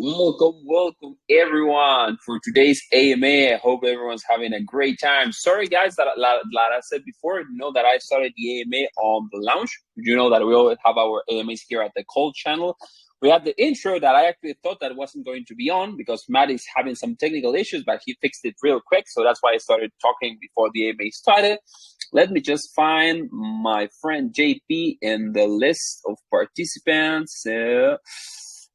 Welcome everyone for today's AMA. I hope everyone's having a great time. Sorry, guys, that like I said before, you know that I started the AMA on the lounge. You know that we always have our AMAs here at the Cold channel. We had the intro that I actually thought that wasn't going to be on because Matt is having some technical issues, but he fixed it real quick. So that's why I started talking before the AMA started. Let me just find my friend JP in the list of participants.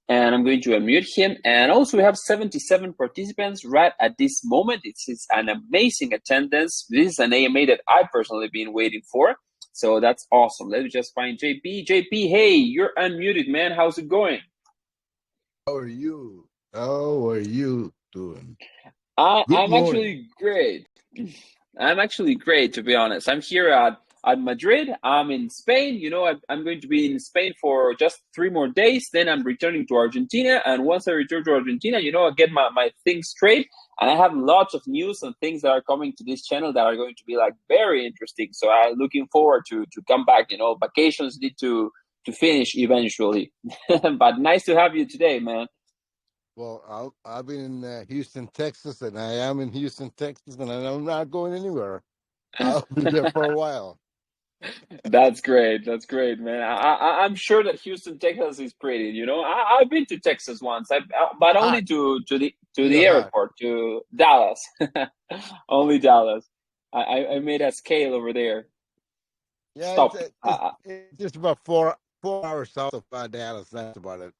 And I'm going to unmute him. And also, we have 77 participants right at this moment. It's an amazing attendance. This is an AMA that I personally been waiting for. So that's awesome. Let me just find JP. JP, hey, you're unmuted, man. How's it going? How are you? How are you doing? I'm Good morning. actually great. I'm actually great, to be honest. I'm here at Madrid. I'm in Spain. You know, I'm going to be in Spain for just 3 more days. Then I'm returning to Argentina. And once I return to Argentina, you know, I get my things straight. And I have lots of news and things that are coming to this channel that are going to be like very interesting. So I'm looking forward to come back. You know, vacations need to finish eventually. But nice to have you today, man. Well, I've been in Houston, Texas, and I am in Houston, Texas, and I'm not going anywhere. I'll be there for a while. That's great. That's great, man. I'm sure that Houston, Texas is pretty. You know, I've been to Texas once, but only Hot, to the real hot. airport to Dallas, only Dallas. I made a scale over there. Yeah, Stop. it's just about four hours south of Dallas. That's about it.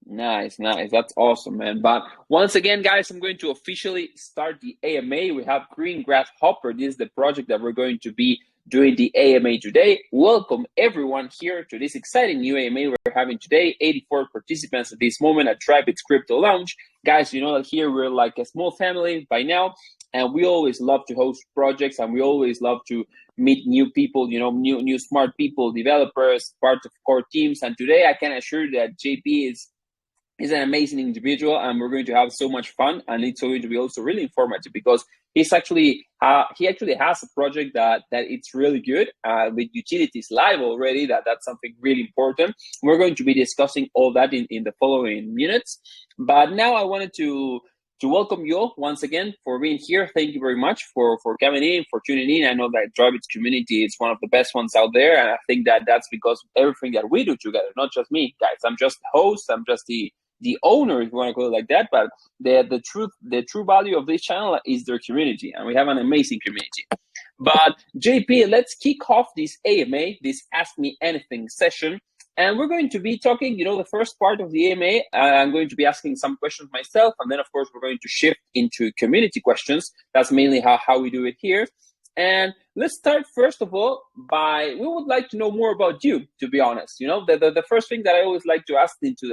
Nice, nice. That's awesome, man. But once again, guys, I'm going to officially start the AMA. We have Green Grass Hopper. This is the project that we're going to be doing the AMA today. Welcome everyone here to this exciting new AMA we're having today. 84 participants at this moment at Tribits Crypto Lounge. Guys, you know that here we're like a small family by now, and we always love to host projects, and we always love to meet new people, you know, new smart people, developers, part of core teams. And today I can assure you that JP is he's an amazing individual, and we're going to have so much fun, and it's going to be also really informative because he actually has a project that it's really good with utilities live already. That's something really important. We're going to be discussing all that in the following minutes, but now I wanted to welcome you all once again for being here. Thank you very much for coming in, for tuning in. I know that Drivits community is one of the best ones out there, and I think that that's because of everything that we do together, not just me, guys. I'm just the host. I'm just the owner, if you want to call it like that. But the true value of this channel is their community, and we have an amazing community. But JP, let's kick off this AMA, this Ask Me Anything session. And we're going to be talking, you know, the first part of the AMA. I'm going to be asking some questions myself. And then, of course, we're going to shift into community questions. That's mainly how we do it here. And let's start, first of all, we would like to know more about you, to be honest. You know, the first thing that I always like to ask into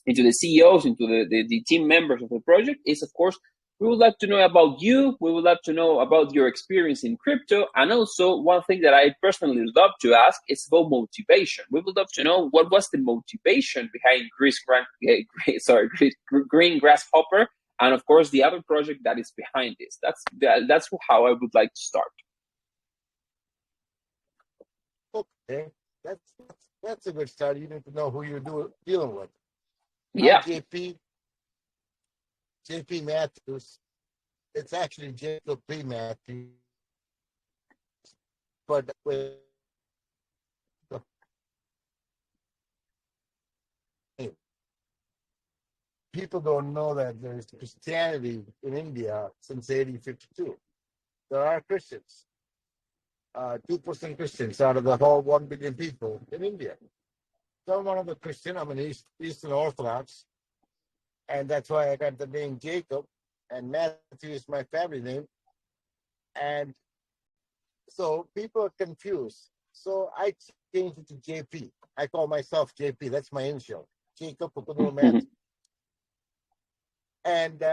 the CEOs, into the team members of the project is, of course, we would like to know about you. We would like to know about your experience in crypto. And also, one thing that I personally love to ask is about motivation. We would love to know what was the motivation behind Green Grasshopper, and of course, the other project that is behind this. That's how I would like to start. Okay, that's a good start. You need to know who you're dealing with. Yeah. I'm JP Matthews. It's actually Jacob P. Matthews, but with people don't know that there's Christianity in India since 1852. There are Christians, 2% Christians out of the whole 1 billion people in India. So I'm one of the Christian. I'm an Eastern Orthodox, and that's why I got the name Jacob, and Matthew is my family name. And so people are confused. So I changed it to JP. I call myself JP. That's my initial. Jacob Pukuno Matthew. And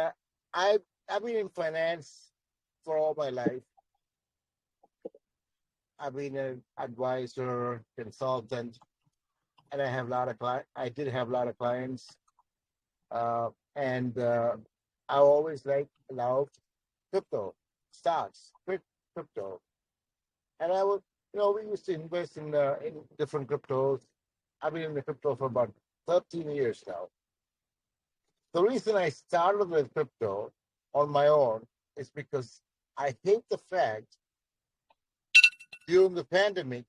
I've been in finance for all my life. I've been an advisor, consultant, and I have a lot of I did have a lot of clients. And I always loved crypto, stocks, crypto. And I would, we used to invest in different cryptos. I've been in the crypto for about 13 years now. The reason I started with crypto on my own is because I hate the fact during the pandemic,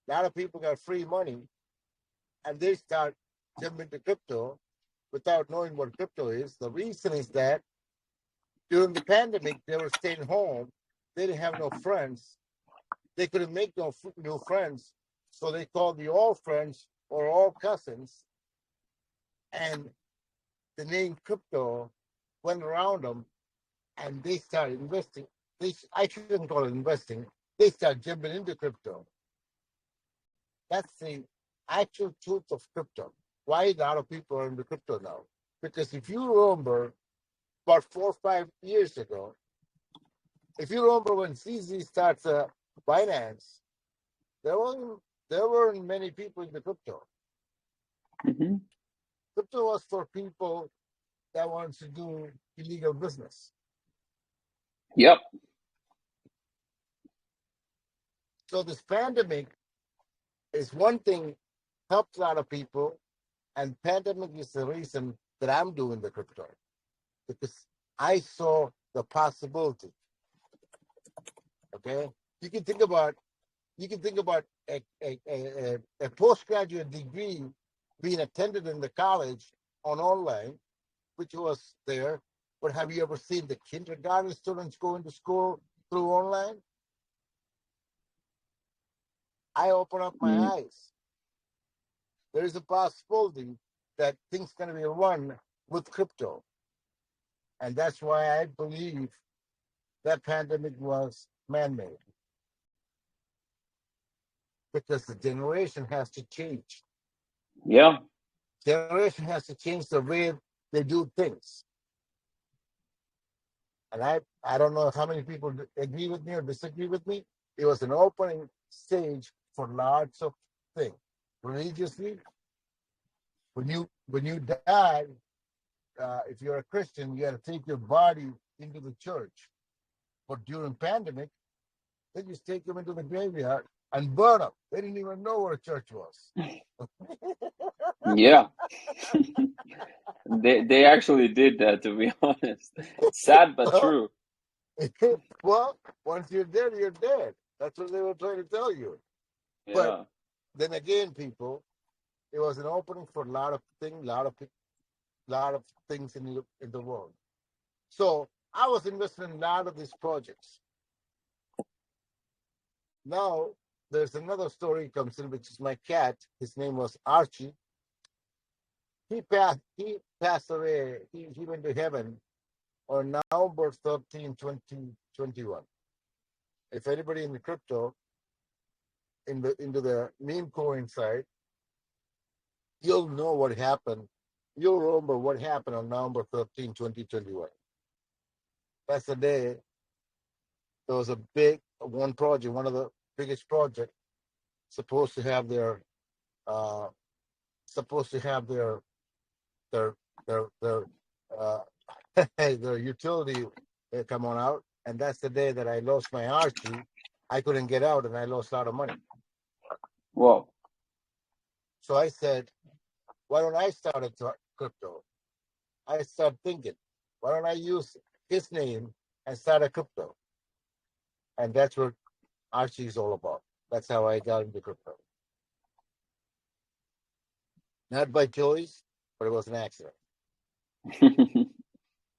a lot of people got free money and they start jumping to crypto without knowing what crypto is. The reason is that during the pandemic, they were staying home. They didn't have no friends. They couldn't make no new friends. So they called the all friends or all cousins. And the name crypto went around them and they started investing. I shouldn't call it investing. They start jumping into crypto. That's the actual truth of crypto. Why a lot of people are into crypto now? Because if you remember about 4 or 5 years ago, if you remember when CZ starts Binance, there weren't many people in the crypto. Mm-hmm. Crypto was for people that wanted to do illegal business. Yep. So this pandemic is one thing, helped a lot of people, and pandemic is the reason that I'm doing the crypto because I saw the possibility. Okay, you can think about a postgraduate degree being attended in the college on online, which was there. But have you ever seen the kindergarten students going to school through online? I open up my eyes. There is a possibility that things can be run with crypto. And that's why I believe that pandemic was man-made. Because the generation has to change. Yeah. Generation has to change the way they do things. And I don't know how many people agree with me or disagree with me. It was an opening stage for lots of things. Religiously, when you die, if you're a Christian, you got to take your body into the church. But during pandemic, they just take them into the graveyard and burn them. They didn't even know where a church was. Yeah. They actually did that, to be honest. Sad but true. Well, once you're dead, you're dead. That's what they were trying to tell you. But Yeah. then again, people, it was an opening for a lot of things, lot of things in the world. So I was invested in a lot of these projects. Now there's another story comes in, which is my cat. His name was Archie. He passed away. He went to heaven on November 13, 2021. If anybody in the crypto into the meme coin side, you'll know what happened. You'll remember what happened on November 13, 2021. That's the day there was a big one project, one of the biggest projects, supposed to have their uh, supposed to have their their uh, their utility come on out, and that's the day that I lost my Archie. I couldn't get out, and I lost a lot of money. Whoa. So I said, why don't I start a crypto? I started thinking, why don't I use his name and start a crypto? And that's what Archie is all about. That's how I got into crypto. Not by choice, but it was an accident.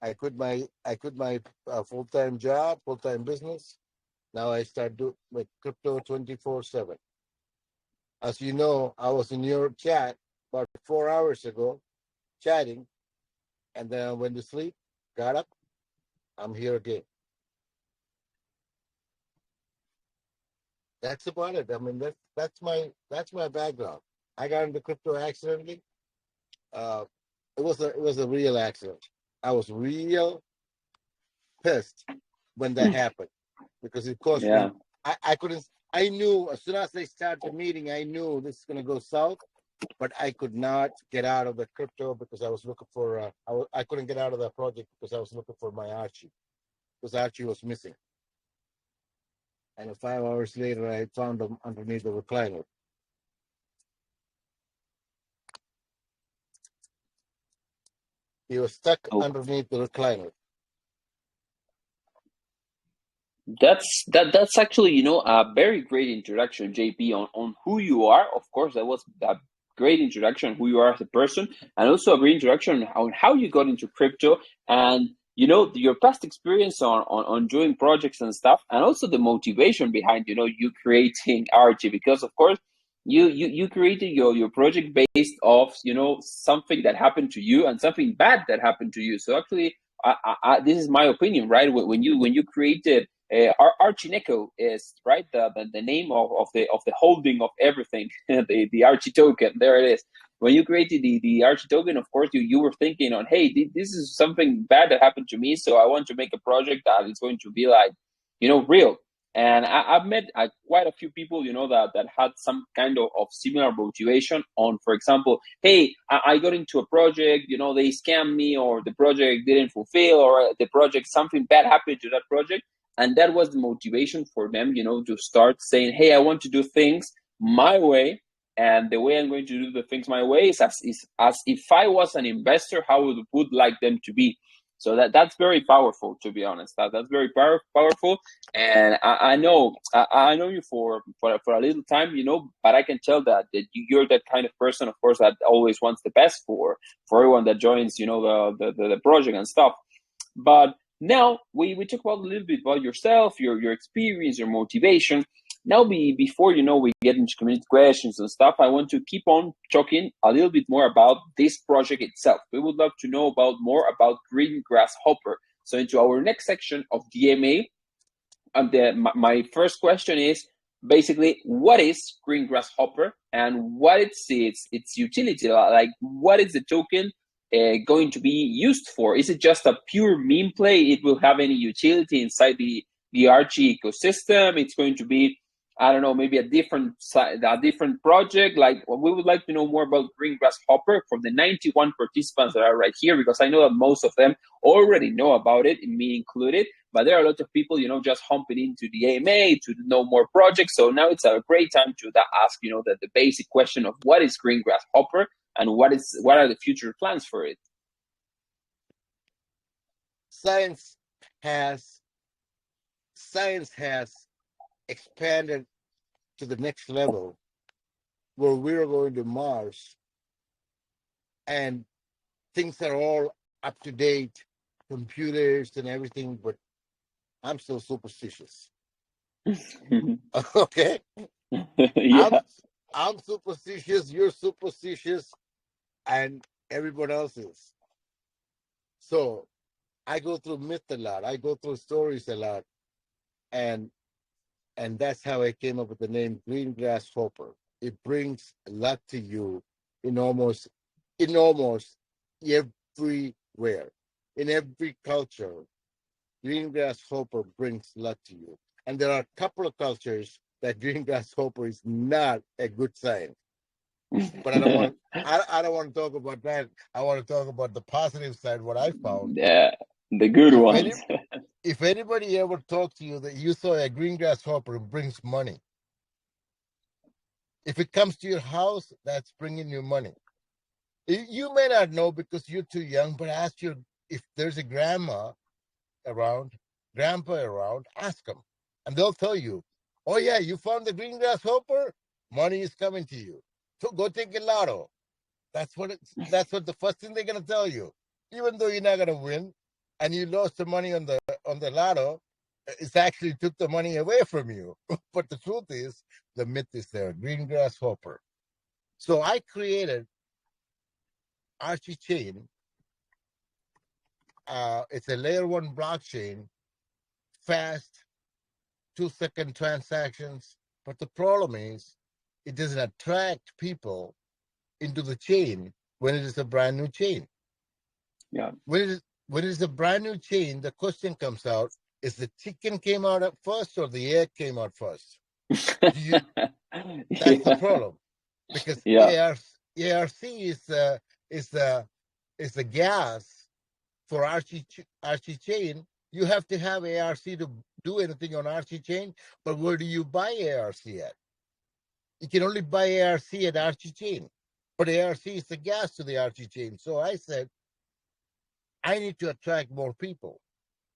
I quit my full time job, full time business. Now I start do with crypto 24/7. As you know, I was in your chat about 4 hours ago, chatting, and then I went to sleep. Got up. I'm here again. That's about it. I mean, that's my background. I got into crypto accidentally. Uh, it was a real accident. I was real pissed when that happened because it cost Yeah. me. I couldn't. I knew as soon as they started the meeting, I knew this is going to go south. But I could not get out of the crypto because I was looking for. I couldn't get out of that project because I was looking for my Archie because Archie was missing. And 5 hours later, I found him underneath the recliner. He was stuck Oh, underneath the recliner. that's actually, a very great introduction, JP, on who you are. Of course, that was a great introduction who you are as a person, and also a great introduction on how you got into crypto, and your past experience on doing projects and stuff, and also the motivation behind you creating Archie, because of course you created your project based off something that happened to you and something bad that happened to you. So actually, this is my opinion, right? When you created Archie Neko is right the name of the holding of everything, the Archie token. There it is. When you created the Archie token, of course you were thinking on, hey, this is something bad that happened to me, so I want to make a project that is going to be like real. And I've met quite a few people that had some kind of similar motivation on, for example, hey, I got into a project, they scammed me, or the project didn't fulfill, or the project, something bad happened to that project, and that was the motivation for them to start saying, hey, I want to do things my way, and the way I'm going to do the things my way is as if I was an investor, how I would like them to be. So that's very powerful, to be honest. That's very powerful. And I know you for a little time, but I can tell that you're that kind of person, of course, that always wants the best for everyone that joins the project and stuff. But now we talk about a little bit about yourself, your experience, your motivation. Now, before we get into community questions and stuff, I want to keep on talking a little bit more about this project itself. We would love to know about more about Green Grasshopper. So into our next section of DMA, my first question is basically, what is Green Grasshopper and what is its utility? Like, what is the token going to be used for? Is it just a pure meme play? It will have any utility inside the Archie ecosystem? It's going to be, I don't know, maybe a different project. Like, we would like to know more about Green Grasshopper from the 91 participants that are right here, because I know that most of them already know about it, me included. But there are a lot of people, just humping into the AMA to know more projects. So now it's a great time to ask, the basic question of what is Green Grasshopper and what are the future plans for it? Science has expanded to the next level where we're going to Mars and things are all up to date, computers and everything, but I'm still superstitious. Okay? Yeah. I'm superstitious, you're superstitious, and everyone else is. So I go through myth a lot. I go through stories a lot. And that's how I came up with the name Green Grasshopper. It brings luck to you in almost everywhere. In every culture, Green Grasshopper brings luck to you. And there are a couple of cultures that Green Grasshopper is not a good sign. But I don't want to talk about that. I want to talk about the positive side, what I found. Yeah, the good If ones. if anybody ever talked to you that you saw a green grasshopper, it brings money. If it comes to your house, that's bringing you money. You may not know because you're too young, but ask your, if there's a grandpa around, ask them. And they'll tell you, oh yeah, you found the green grasshopper, money is coming to you. So go take a lotto. That's what the first thing they're gonna tell you. Even though you're not gonna win and you lost the money on the lotto, it's actually took the money away from you. But the truth is, the myth is there, green grasshopper. So I created Archie Chain. It's a layer 1 blockchain, fast, 2-second transactions. But the problem is, it doesn't attract people into the chain when it is a brand new chain. Yeah. When it is a brand new chain, the question comes out: is the chicken came out first or the egg came out first? That's the problem, because Yeah. ARC is the gas for Archie Chain. You have to have ARC to do anything on Archie Chain, but where do you buy ARC at? You can only buy ARC at Archie Chain, but ARC is the gas to the Archie Chain. So I said, I need to attract more people.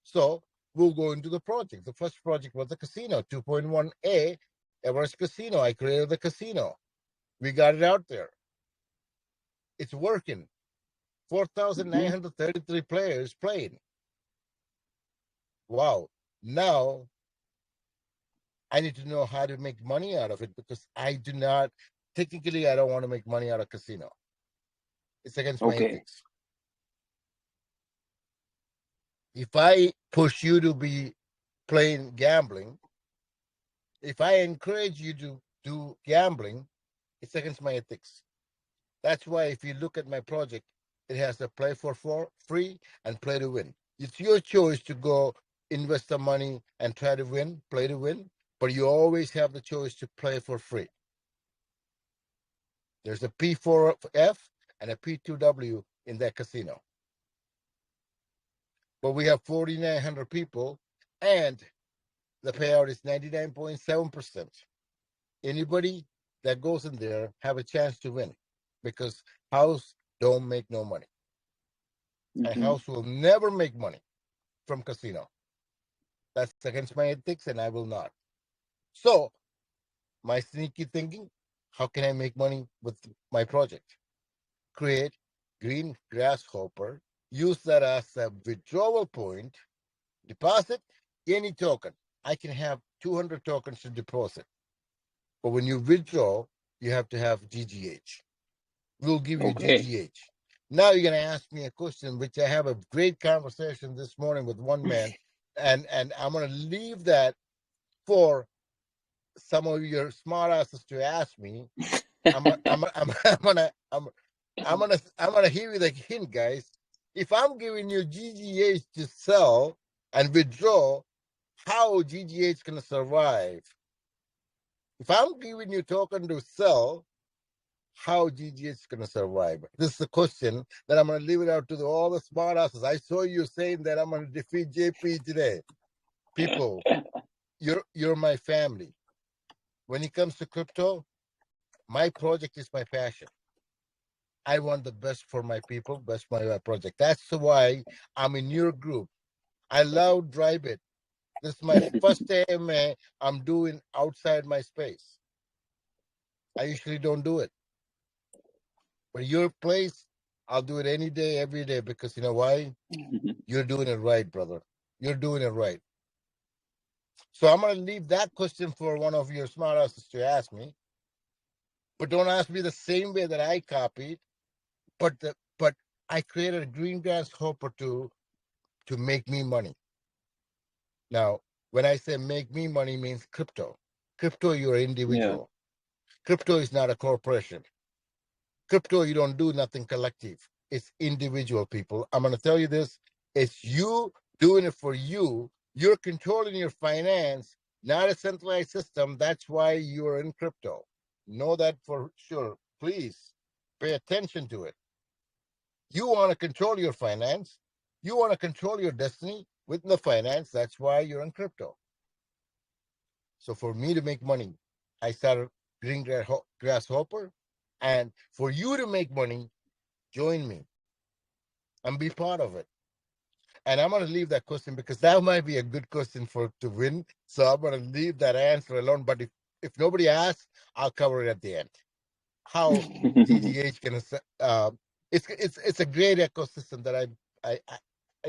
So we'll go into the project. The first project was the casino, 2.1A, Everest Casino. I created the casino. We got it out there. It's working. 4,933 players playing. Wow. Now I need to know how to make money out of it, because I do not, technically, I don't want to make money out of casino. It's against my ethics. If I push you to be playing gambling, if I encourage you to do gambling, it's against my ethics. That's why if you look at my project, it has a play for free and play to win. It's your choice to go invest the money and try to win, play to win, but you always have the choice to play for free. There's a P4F and a P2W in that casino. But we have 4,900 people, and the payout is 99.7%. Anybody that goes in there have a chance to win, because house don't make no money. A house will never make money from casino. That's against my ethics, and I will not. So my sneaky thinking, how can I make money with my project? Create green grasshopper, use that as a withdrawal point, deposit any token. I can have 200 tokens to deposit. But when you withdraw, you have to have GGH. We'll give you GGH. Now you're going to ask me a question, which I have a great conversation this morning with one man, and I'm going to leave that for some of your smart asses to ask me. I'm gonna give you the hint, guys. If I'm giving you GGH to sell and withdraw, how GGH gonna survive? If I'm giving you token to sell, how GGH is gonna survive? This is a question that I'm gonna leave it out to all the smart asses. I saw you saying that I'm gonna defeat JP today. People, you're my family. When it comes to crypto, my project is my passion. I want the best for my people, best for my project. That's why I'm in your group. I love DriveBit. This is my first AMA I'm doing outside my space. I usually don't do it. But your place, I'll do it any day, every day, because you know why? You're doing it right, brother. You're doing it right. So I'm going to leave that question for one of your smart asses to ask me. But don't ask me the same way that I copied. But I created a green grasshopper to make me money. Now, when I say make me money, means crypto. Crypto, you're an individual. Yeah. Crypto is not a corporation. Crypto, you don't do nothing collective. It's individual, people. I'm going to tell you this. It's you doing it for you. You're controlling your finance, not a centralized system. That's why you're in crypto. Know that for sure. Please pay attention to it. You want to control your finance. You want to control your destiny with the finance. That's why you're in crypto. So for me to make money, I started Green Grasshopper. And for you to make money, join me and be part of it. And I'm going to leave that question because that might be a good question to win. So I'm going to leave that answer alone. But if nobody asks, I'll cover it at the end. How GGH can it's a great ecosystem that I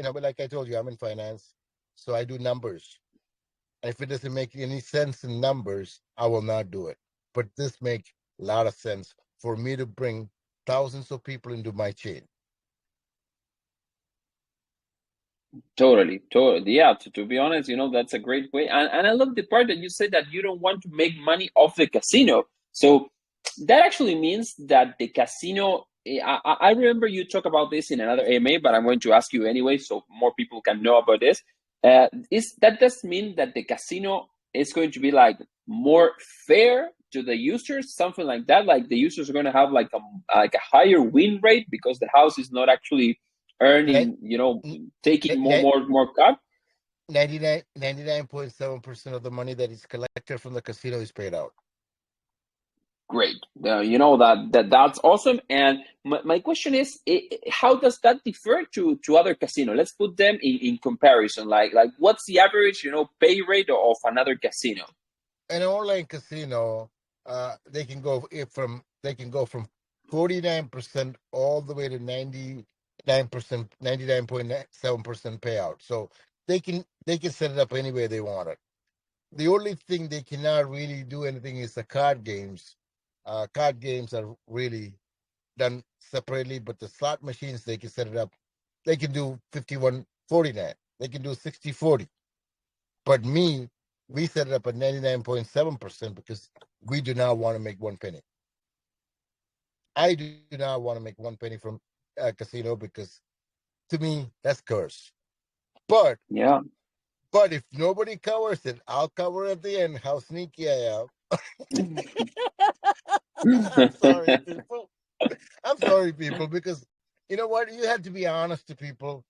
but like I told you, I'm in finance, so I do numbers. And if it doesn't make any sense in numbers, I will not do it. But this makes a lot of sense for me to bring thousands of people into my chain. Totally. Yeah, to be honest, that's a great way. And I love the part that you said that you don't want to make money off the casino. So that actually means that the casino, I remember you talk about this in another AMA, but I'm going to ask you anyway, so more people can know about this. That does mean that the casino is going to be like more fair to the users, something like that? Like the users are going to have like a higher win rate because the house is not actually earning, taking more cut? 99.7% of the money that is collected from the casino is paid out. Great. You know that's awesome. And my question is, how does that differ to other casino? Let's put them in comparison. Like what's the average, pay rate of another casino? An online casino, they can go from 49% all the way to 99%, 99.7% payout. So they can set it up any way they want it. The only thing they cannot really do anything is the card games. Card games are really done separately, but the slot machines, they can set it up. They can do 51-49. They can do 60-40. But we set it up at 99.7% because we do not want to make one penny. I do not want to make one penny from a casino because to me that's curse. But Yeah. but if nobody covers it, I'll cover at the end how sneaky I am. I'm sorry, people. I'm sorry, people, because you know what? You have to be honest to people.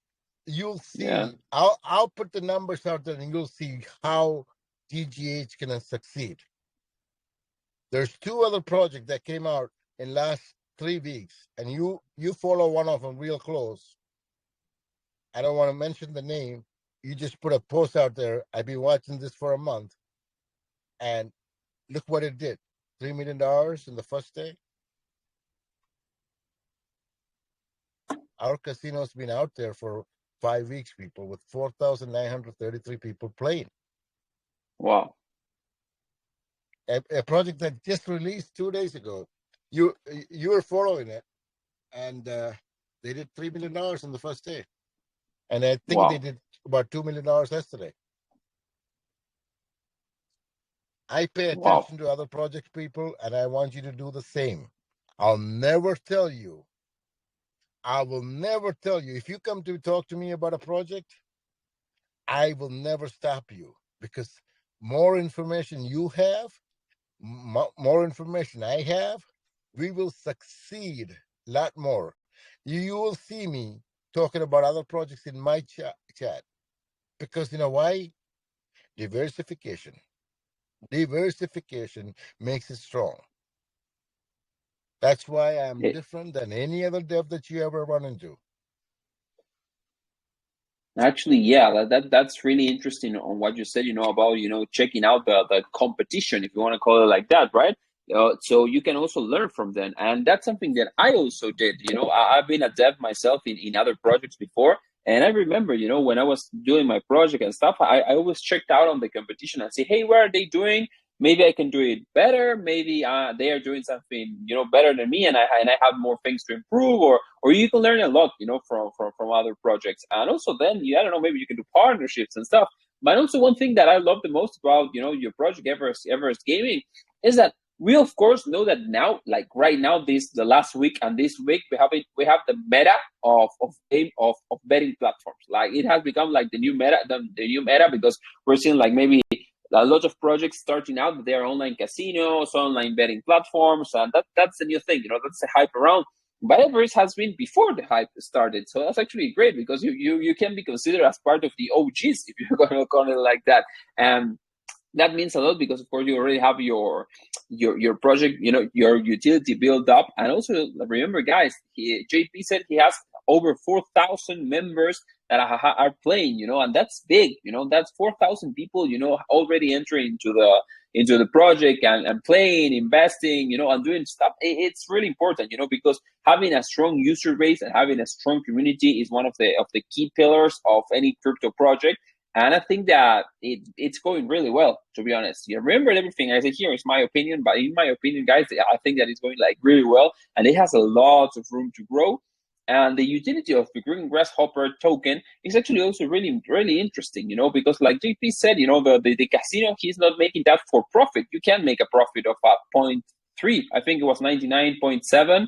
You'll Yeah. see. I'll put the numbers out there, and you'll see how DGH can succeed. There's two other projects that came out in last 3 weeks, and you follow one of them real close. I don't want to mention the name. You just put a post out there. I've been watching this for a month, and look what it did. $3 million in the first day. Our casino's been out there for 5 weeks, people, with 4,933 people playing. Wow. A project that just released 2 days ago. You were following it, and they did $3 million in the first day, and I think they Wow. did about $2 million yesterday. I pay Wow. attention to other project people, and I want you to do the same. I'll never tell you. I will never tell you. If you come to talk to me about a project, I will never stop you because more information you have, more information I have, we will succeed a lot more. You will see me talking about other projects in my chat because you know why? Diversification. Diversification makes it strong. That's why I'm It, different than any other dev that you ever run into. Actually, yeah, that's really interesting on what you said, about, checking out the competition, if you want to call it like that, right? So you can also learn from them. And that's something that I also did. I've been a dev myself in other projects before. And I remember, when I was doing my project and stuff, I always checked out on the competition and say, hey, what are they doing? Maybe I can do it better. Maybe they are doing something, better than me, and I have more things to improve, or you can learn a lot, from other projects. And also then, I don't know, maybe you can do partnerships and stuff. But also one thing that I love the most about, your project, Everest Gaming, is that we of course know that now, like right now, the last week and this week, we have the meta of betting platforms. Like it has become like the new meta, the new meta, because we're seeing like maybe a lot of projects starting out that they're online casinos, online betting platforms, and that's the new thing. That's the hype around. But Everest has been before the hype started, so that's actually great because you can be considered as part of the OGs, if you're going to call it like that. And that means a lot because of course you already have your project, your utility built up. And also remember, guys, JP said he has over 4,000 members that are playing, and that's big. That's 4,000 people, already entering into the project and playing, investing, and doing stuff. It's really important, because having a strong user base and having a strong community is one of the key pillars of any crypto project. And I think that it's going really well, to be honest. You remember, everything I said here is my opinion, but in my opinion, guys, I think that it's going like really well, and it has a lot of room to grow. And the utility of the Green Grasshopper token is actually also really, really interesting, because like JP said, the casino, he's not making that for profit. You can make a profit of a 0.3, I think it was 99.7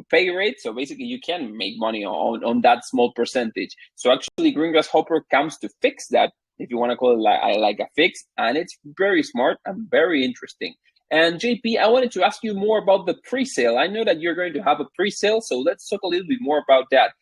pay rate. So basically, you can make money on that small percentage. So actually, Green Grasshopper comes to fix that, if you want to call it like a fix, and it's very smart and very interesting. And JP, I wanted to ask you more about the pre-sale. I know that you're going to have a pre-sale, so let's talk a little bit more about that.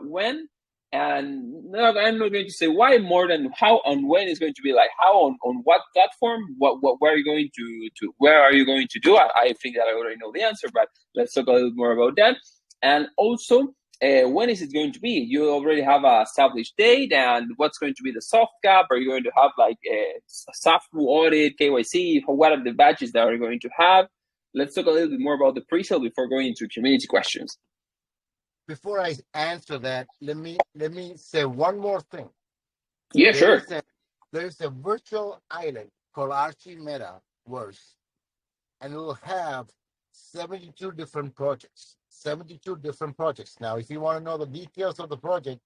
When, And no, I'm not going to say why more than how and when is going to be, like how on what platform, what where are you going to where are you going to do. I think that I already know the answer, but let's talk a little more about that. And also, when is it going to be? You already have a established date, and what's going to be the soft cap? Are you going to have like a soft audit, KYC? What are the badges that are going to have? Let's talk a little bit more about the pre-sale before going into community questions. Before I answer that, let me say one more thing. Yeah, sure. There's a virtual island called Archie Metaverse, and it will have 72 different projects. 72 different projects. Now, if you want to know the details of the project,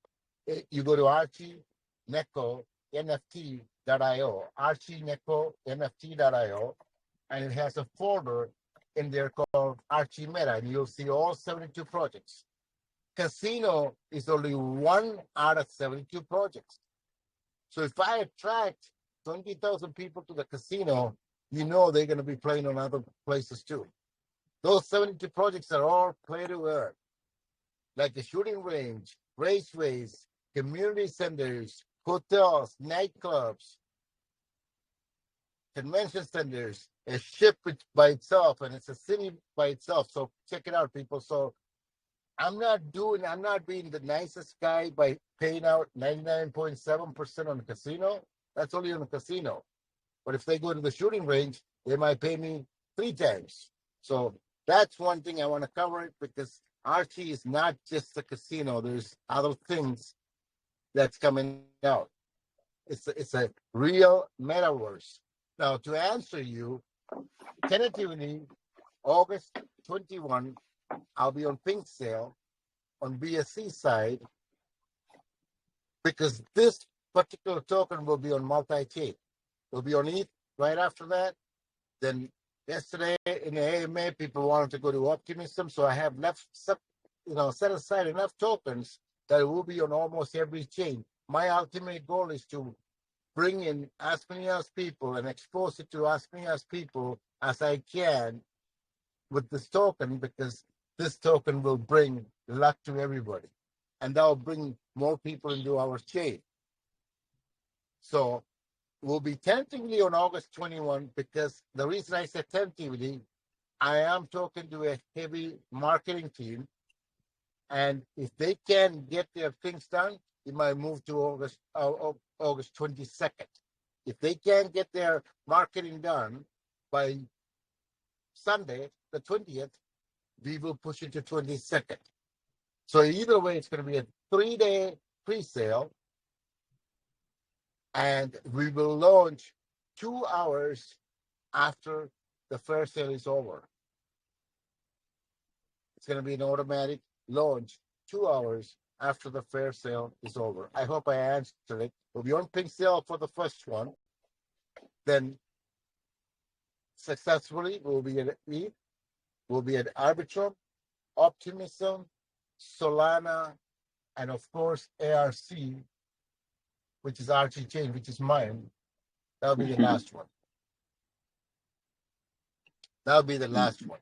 you go to archieneko NFT.io, archieneko NFT.io, and it has a folder in there called Archie Meta, and you'll see all 72 projects. Casino is only one out of 72 projects. So if I attract 20,000 people to the casino, you know they're going to be playing on other places too. Those 72 projects are all play to earn, like the shooting range, raceways, community centers, hotels, nightclubs, convention centers, a ship by itself, and it's a city by itself. So check it out, people. So I'm not being the nicest guy by paying out 99.7% on the casino. That's only on the casino. But if they go to the shooting range, they might pay me 3 times. So that's one thing I want to cover it, because Archie is not just a casino. There's other things that's coming out. It's a real metaverse. Now, to answer you, tentatively, August 21, I'll be on Pink Sale on BSC side, because this particular token will be on multi-chain. It'll be on ETH right after that. Then yesterday in the AMA, people wanted to go to Optimism, so I have set aside enough tokens that it will be on almost every chain. My ultimate goal is to bring in as many as people and expose it to as many as people as I can with this token, because this token will bring luck to everybody, and that will bring more people into our chain. So we'll be tentatively on August 21, because the reason I said tentatively, I am talking to a heavy marketing team, and if they can get their things done, it might move to August 22nd. If they can't get their marketing done by Sunday, the 20th, we will push it to 22nd. So either way, it's going to be a 3-day pre-sale, and we will launch 2 hours after the fair sale is over. It's going to be an automatic launch 2 hours after the fair sale is over. I hope I answered it. We'll be on Pink Sale for the first one. Then successfully, we'll be at ETH, we'll be at Arbitrum, Optimism, Solana, and of course ARC, which is Archie Chain, which is mine. That'll be the last one. That'll be the last one.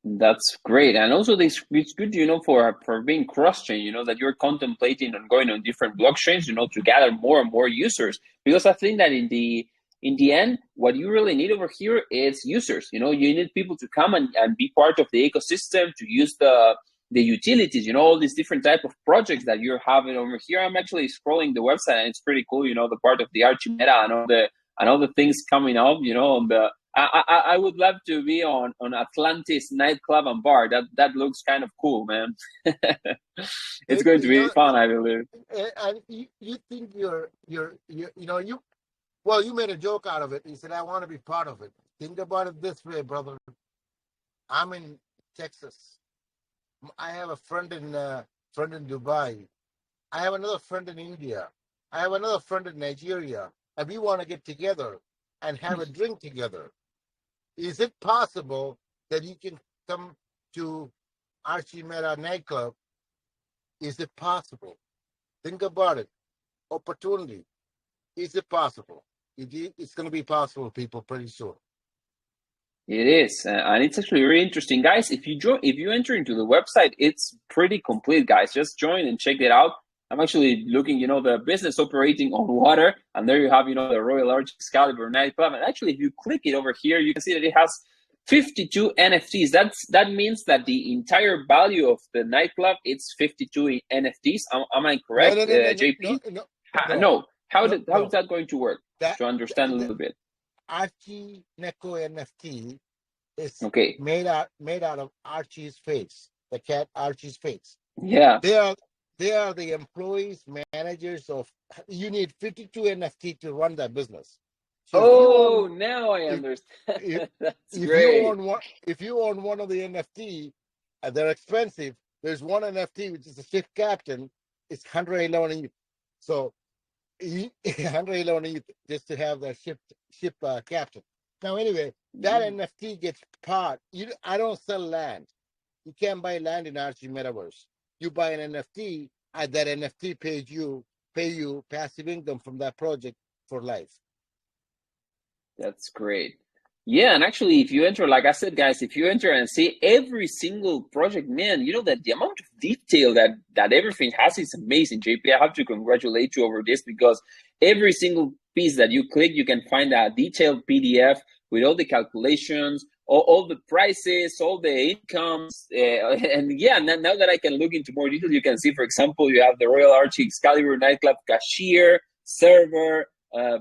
That's great. And also it's good, for being cross-chain, that you're contemplating on going on different blockchains, to gather more and more users. Because I think that in the end, what you really need over here is users. You need people to come and be part of the ecosystem, to use the utilities, all these different type of projects that you're having over here. I'm actually scrolling the website, and it's pretty cool, the part of the Archie Meta and all the things coming up, on the I would love to be on Atlantis nightclub and bar. That looks kind of cool, man. It's going to be fun, I believe. And you think you made a joke out of it. You said, I want to be part of it. Think about it this way, brother. I'm in Texas. I have a friend in Dubai. I have another friend in India. I have another friend in Nigeria. And we want to get together and have a drink together. Is it possible that you can come to Archie Meta nightclub? Is it possible? Think about it. Opportunity. Is it possible? It's going to be possible, people, pretty soon. It is, and it's actually very interesting, guys. If you enter into the website, it's pretty complete, guys. Just join and check it out. I'm actually looking, the business operating on water, and there you have, the Royal Arch Excalibur nightclub. And actually, if you click it over here, you can see that it has 52 NFTs. That means that the entire value of the nightclub it's 52 NFTs. Am I correct, JP? No. How is that going to work? To understand a little bit. Archie Neko NFT is okay. made out of Archie's face, the cat Archie's face. Yeah. They are the employees, managers of. You need 52 NFT to run that business. So now I understand. That's great. If you own one of the NFT, they're expensive. There's one NFT which is a ship captain. It's 111 ETH. So 111 ETH just to have the ship captain. Now anyway, that NFT gets part. I don't sell land. You can't buy land in Archie Metaverse. You buy an NFT, and that NFT pay you passive income from that project for life. That's great. Yeah, and actually, if you enter, like I said, guys, if you enter and see every single project, man, that the amount of detail that everything has is amazing, JP. I have to congratulate you over this because every single piece that you click, you can find a detailed PDF with all the calculations, all the prices, all the incomes, and yeah, now that I can look into more detail, you can see, for example, you have the Royal Arch Excalibur nightclub cashier, server,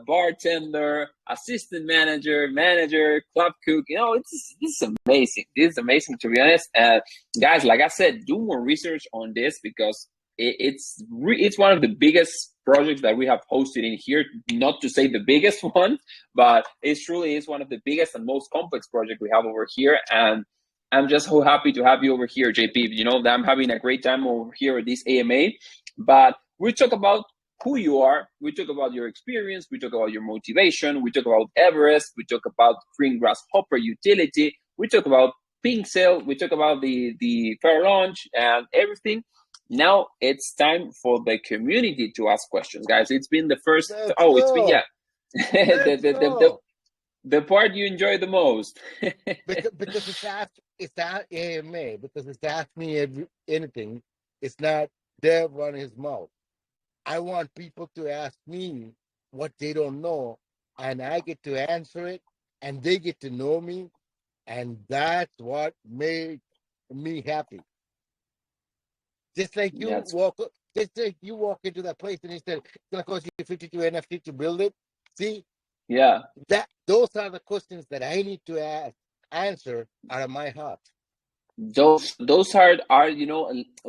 bartender, assistant manager, club cook. This is amazing. This is amazing, to be honest. Guys, like I said, do more research on this because it's one of the biggest projects that we have hosted in here. Not to say the biggest one, but it truly is one of the biggest and most complex project we have over here. And I'm just so happy to have you over here, JP. I'm having a great time over here at this AMA. But we talk about who you are, we talk about your experience, we talk about your motivation, we talk about Everest, we talk about Green Grasshopper utility, we talk about Pink Sale, we talk about the fair launch and everything. Now it's time for the community to ask questions, guys. It's been the first. It's been the part you enjoy the most. because it's that AMA, because it's ask me anything. It's not Dev running his mouth. I want people to ask me what they don't know, and I get to answer it, and they get to know me, and that's what made me happy. Just like you walk into that place and he said it's gonna cost you 52 NFT to build it. See? Yeah. Those are the questions that I need to answer out of my heart. Those are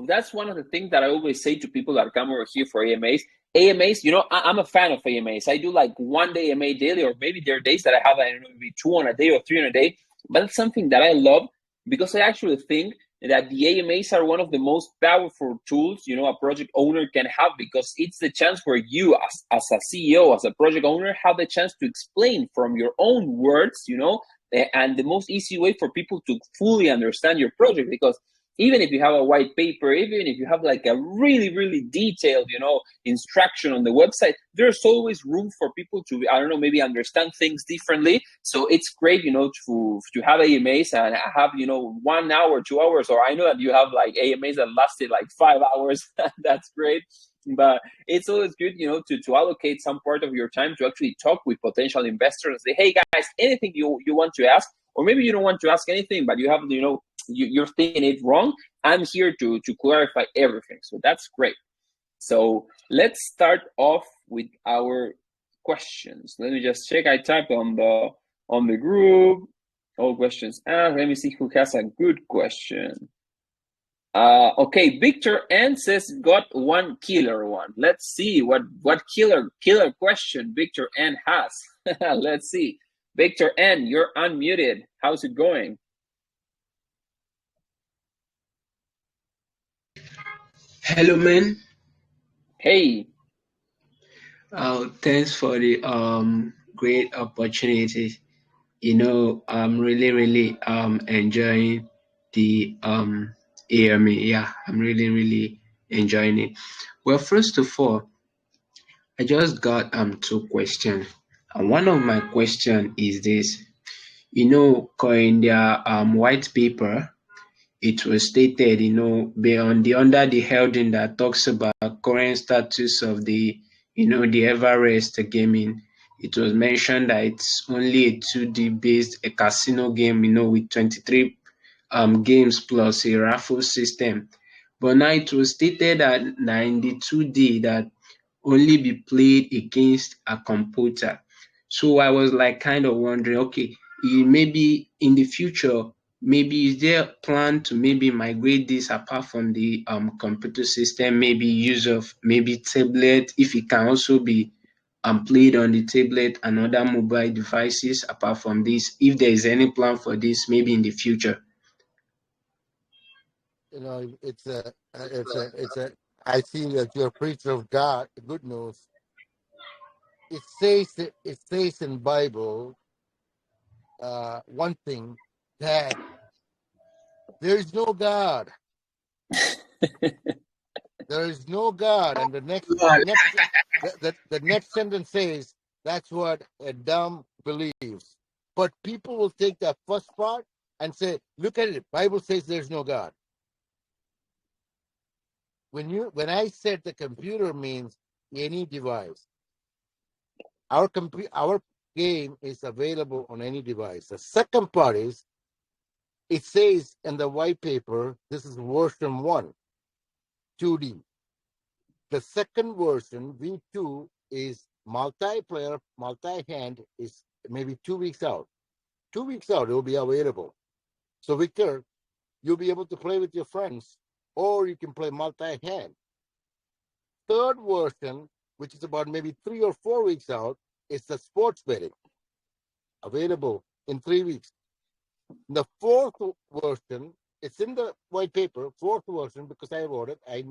that's one of the things that I always say to people that come over here for AMAs. I'm a fan of AMAs. I do like 1 day AMA daily, or maybe there are days that I have, maybe 2 on a day or 3 on a day. But it's something that I love because I actually think that the AMAs are one of the most powerful tools, a project owner can have, because it's the chance where you as a CEO, as a project owner, have the chance to explain from your own words, and the most easy way for people to fully understand your project. Because even if you have a white paper, even if you have like a really, really detailed, instruction on the website, there's always room for people to, maybe understand things differently. So it's great, to have AMAs and have, 1 hour, 2 hours, or I know that you have like AMAs that lasted like 5 hours. That's great. But it's always good, to allocate some part of your time to actually talk with potential investors and say, hey guys, anything you want to ask, or maybe you don't want to ask anything, but you have, you're thinking it wrong. I'm here to clarify everything. So that's great. So let's start off with our questions. Let me just check. I typed on the group, all questions asked. Let me see who has a good question. Okay, Victor N says got one killer one. Let's see what killer question Victor N has. Let's see. Victor N, you're unmuted. How's it going? Hello, man. Hey. Thanks for the great opportunity. I'm really enjoying the AMA. Yeah, I'm really enjoying it. Well, first of all, I just got 2 questions. And one of my question is this. in their white paper, it was stated, on the under the heading that talks about current status of the Everest gaming. It was mentioned that it's only a 2D based a casino game, with 23 games plus a raffle system. But now it was stated that in the 2D that only be played against a computer. So I was like kind of wondering, okay, maybe in the future, maybe is there a plan to maybe migrate this apart from the computer system, maybe use of maybe tablet, if it can also be played on the tablet and other mobile devices apart from this, if there is any plan for this maybe in the future. It's a. I see that you're a preacher of God, good news. It says in Bible one thing, that there is no God. There is no God, and the next sentence says that's what a dumb believes. But people will take that first part and say, "Look at it. Bible says there's no God." When I said the computer means any device, our game is available on any device. The second part is, it says in the white paper, this is version 1, 2D. The second version, V2, is multiplayer, multi-hand, is maybe 2 weeks out. 2 weeks out, it will be available. So, Victor, you'll be able to play with your friends, or you can play multi-hand. Third version, which is about maybe 3 or 4 weeks out, is the sports betting, available in 3 weeks. The fourth version, it's in the white paper, fourth version, because I wrote it. I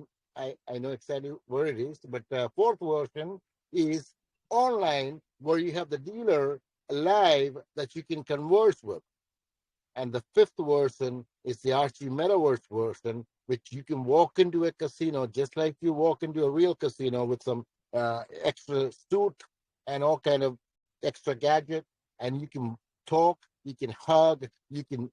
know exactly where it is, but the fourth version is online, where you have the dealer live that you can converse with. And the fifth version is the Archie Metaverse version, which you can walk into a casino just like you walk into a real casino with some extra suit and all kind of extra gadget, and you can talk, you can hug, you can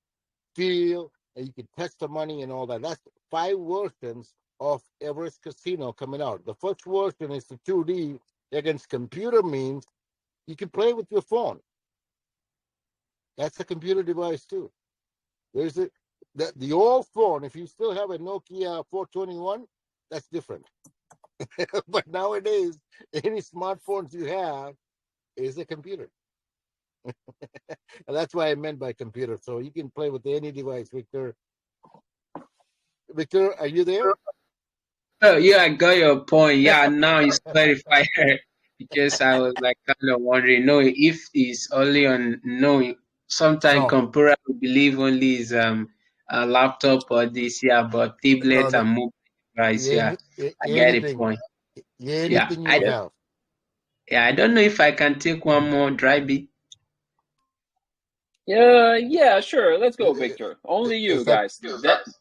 feel, and you can test the money and all that. That's 5 versions of Everest Casino coming out. The first version is the 2D against computer, means you can play with your phone. That's a computer device too. There's the old phone. If you still have a Nokia 421, that's different. But nowadays, any smartphones you have is a computer. And that's why I meant by computer. So you can play with any device, Victor. Victor, are you there? Oh, yeah, I got your point. Yeah, now it's clarified because I was like kind of wondering, no, if it's only on, no, sometimes No, computer we believe only is a laptop or this, yeah, but no, tablet no. and mobile device, yeah, I get the Anything, point. Yeah, anything you have. I don't know if I can take one more dry bit. Yeah, sure. Let's go, It- Victor. Only you It's up. guys.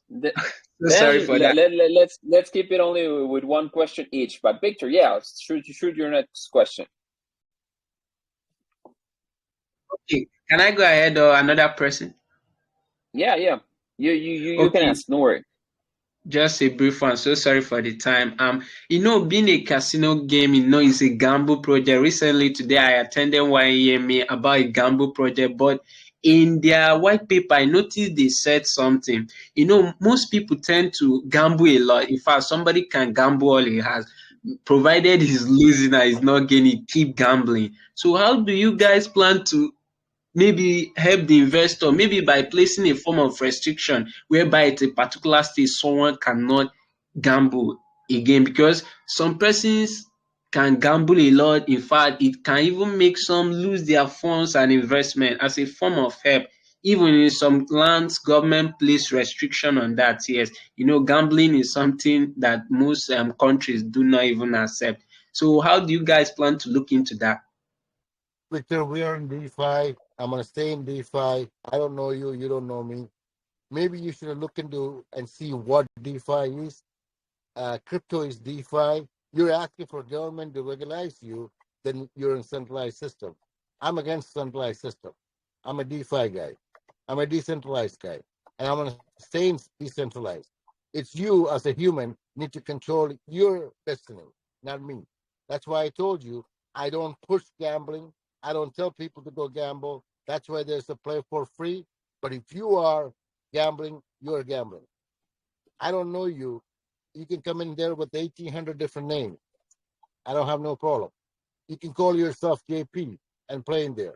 Then So sorry then for that. let's keep it only with one question each. But Victor, yeah, shoot your next question. Okay, can I go ahead or another person? Yeah. You can Okay, ask. No worry. just a brief one. So sorry for the time. Being a casino game, is a gamble project. Recently, today, I attended one EMA about a gamble project, but in their white paper, I noticed they said something. Most people tend to gamble a lot. In fact, somebody can gamble all he has, provided he's losing and he's not gaining, keep gambling. So, how do you guys plan to maybe help the investor, maybe by placing a form of restriction whereby at a particular stage someone cannot gamble again, because some persons can gamble a lot. In fact, it can even make some lose their funds and investment as a form of help. Even in some lands, government place restriction on that. Yes, gambling is something that most countries do not even accept. So how do you guys plan to look into that? Victor, we are in DeFi. I'm going to stay in DeFi. I don't know you. You don't know me. Maybe you should look into and see what DeFi is. Crypto is DeFi. You're asking for government to regularize you, then you're in centralized system. I'm against centralized system. I'm a DeFi guy. I'm a decentralized guy. And I'm going to stay decentralized. It's you as a human need to control your destiny, not me. That's why I told you I don't push gambling. I don't tell people to go gamble. That's why there's a play for free. But if you are gambling, you're gambling. I don't know you. You can come in there with 1,800 different names. I don't have no problem. You can call yourself JP and play in there.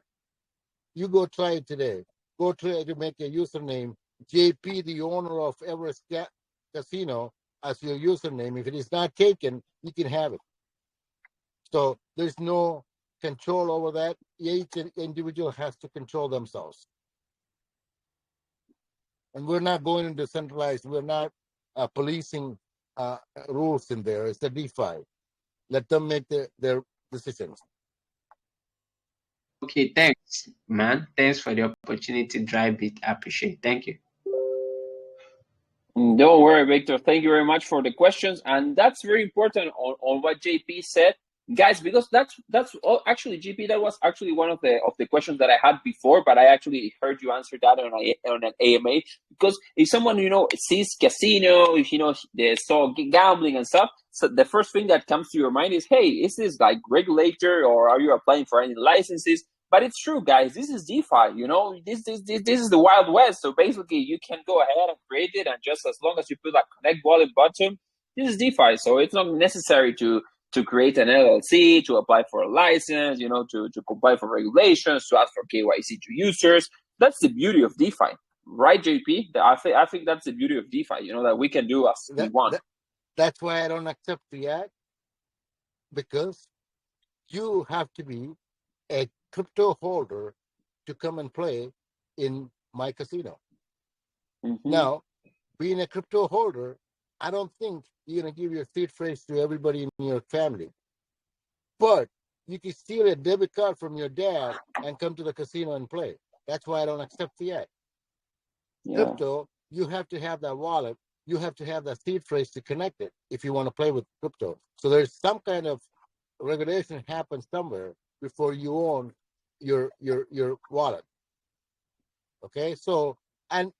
You go try it today. Go try to make a username, JP, the owner of Everest Casino, as your username. If it is not taken, you can have it. So there's no control over that. Each individual has to control themselves. And we're not going into centralized. We're not policing rules in there. It's the DeFi. Let them make their decisions. Okay, thanks, man. Thanks for the opportunity to drive it. I appreciate it. Thank you. Don't worry, Victor. Thank you very much for the questions. And that's very important on what JP said. Guys, because that's actually, GP, that was actually one of the questions that I had before, but I actually heard you answer that on an AMA. Because if someone sees casino, if they saw gambling and stuff, so the first thing that comes to your mind is, hey, is this like regulator, or are you applying for any licenses? But it's true, guys. This is DeFi. This is the Wild West. So basically, you can go ahead and create it, and just as long as you put a connect wallet button, this is DeFi. So it's not necessary to create an LLC, to apply for a license, to comply for regulations, to ask for KYC to users. That's the beauty of DeFi, right, JP? I think that's the beauty of DeFi, that we can do as we want. That's why I don't accept fiat, because you have to be a crypto holder to come and play in my casino. Mm-hmm. Now, being a crypto holder, I don't think you're going to give your seed phrase to everybody in your family. But you can steal a debit card from your dad and come to the casino and play. That's why I don't accept fiat. Yeah. Crypto, you have to have that wallet. You have to have that seed phrase to connect it if you want to play with crypto. So there's some kind of regulation happen somewhere before you own your wallet. Okay, so and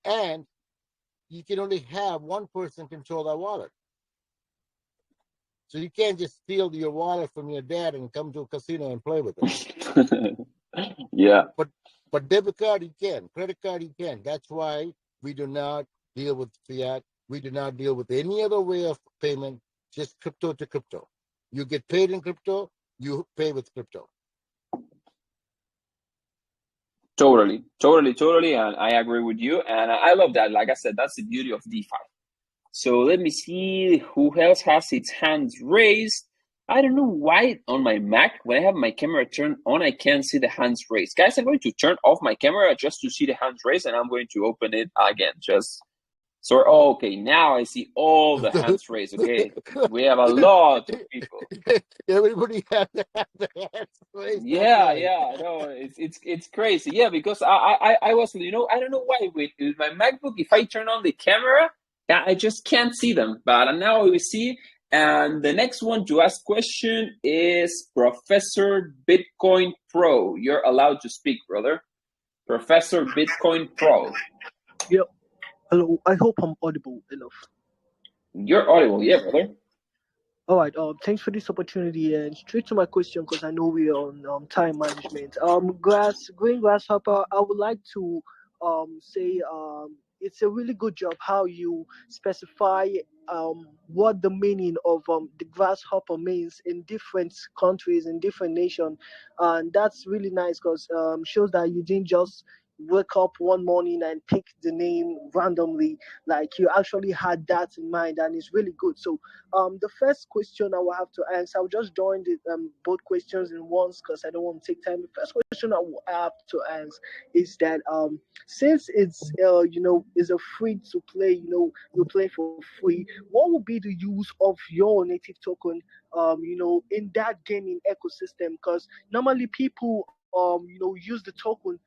you can only have one person control that wallet. So you can't just steal your wallet from your dad and come to a casino and play with it. Yeah. But debit card you can, credit card you can. That's why we do not deal with fiat. We do not deal with any other way of payment, just crypto to crypto. You get paid in crypto, you pay with crypto. Totally. And I agree with you. And I love that. Like I said, that's the beauty of DeFi. So let me see who else has its hands raised. I don't know why on my Mac, when I have my camera turned on, I can't see the hands raised. Guys, I'm going to turn off my camera just to see the hands raised, and I'm going to open it again. Okay, now I see all the hands raised. Okay, we have a lot of people. Everybody has to have the hands raised. Yeah, no, it's crazy. Yeah, because I was, I don't know why with my MacBook, if I turn on the camera, I just can't see them. But now we see. And the next one to ask question is Professor Bitcoin Pro. You're allowed to speak, brother. Professor Bitcoin Pro. Yep. Hello. I hope I'm audible enough. You're audible, yeah, brother. All right. Thanks for this opportunity, and straight to my question, because I know we're on time management. Green Grasshopper. I would like to say it's a really good job how you specify what the meaning of the grasshopper means in different countries, in different nations, and that's really nice because shows that you didn't just wake up one morning and pick the name randomly. Like you actually had that in mind, and it's really good. So the first question I will have to answer, I'll just join the both questions in once because I don't want to take time. The first question I will have to answer is that since it's is a free to play, you play for free, what would be the use of your native token in that gaming ecosystem? Because normally people use the token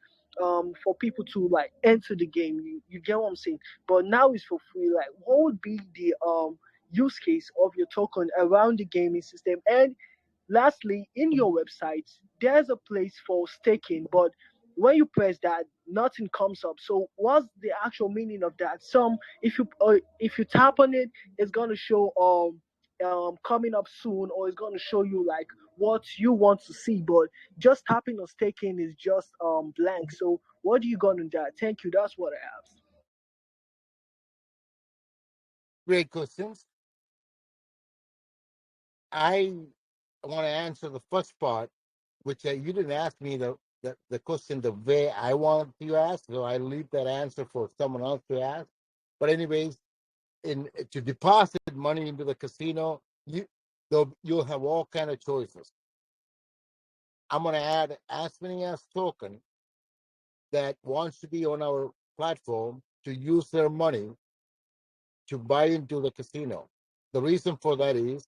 for people to like enter the game. You get what I'm saying? But now it's for free. Like, what would be the use case of your token around the gaming system? And lastly, in your website, there's a place for staking, but when you press that, nothing comes up. So what's the actual meaning of that? If you tap on it, it's gonna show coming up soon, or it's gonna show you like what you want to see. But just tapping on staking is just blank. So what do you got on that? Thank you. That's what I have. Great questions. I want to answer the first part, which you didn't ask me the question the way I want you to ask, so I leave that answer for someone else to ask. But anyways, to deposit money into the casino, you'll have all kind of choices. I'm going to add Asmoneas token that wants to be on our platform to use their money to buy into the casino. The reason for that is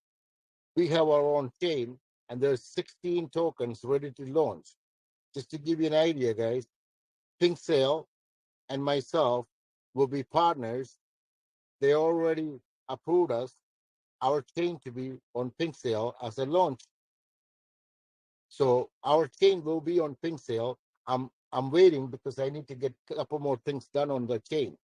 we have our own chain and there's 16 tokens ready to launch. Just to give you an idea, guys, Pink Sale and myself will be partners. They already approved us, our chain to be on Pink Sale as a launch. So our chain will be on Pink Sale. I'm waiting because I need to get a couple more things done on the chain.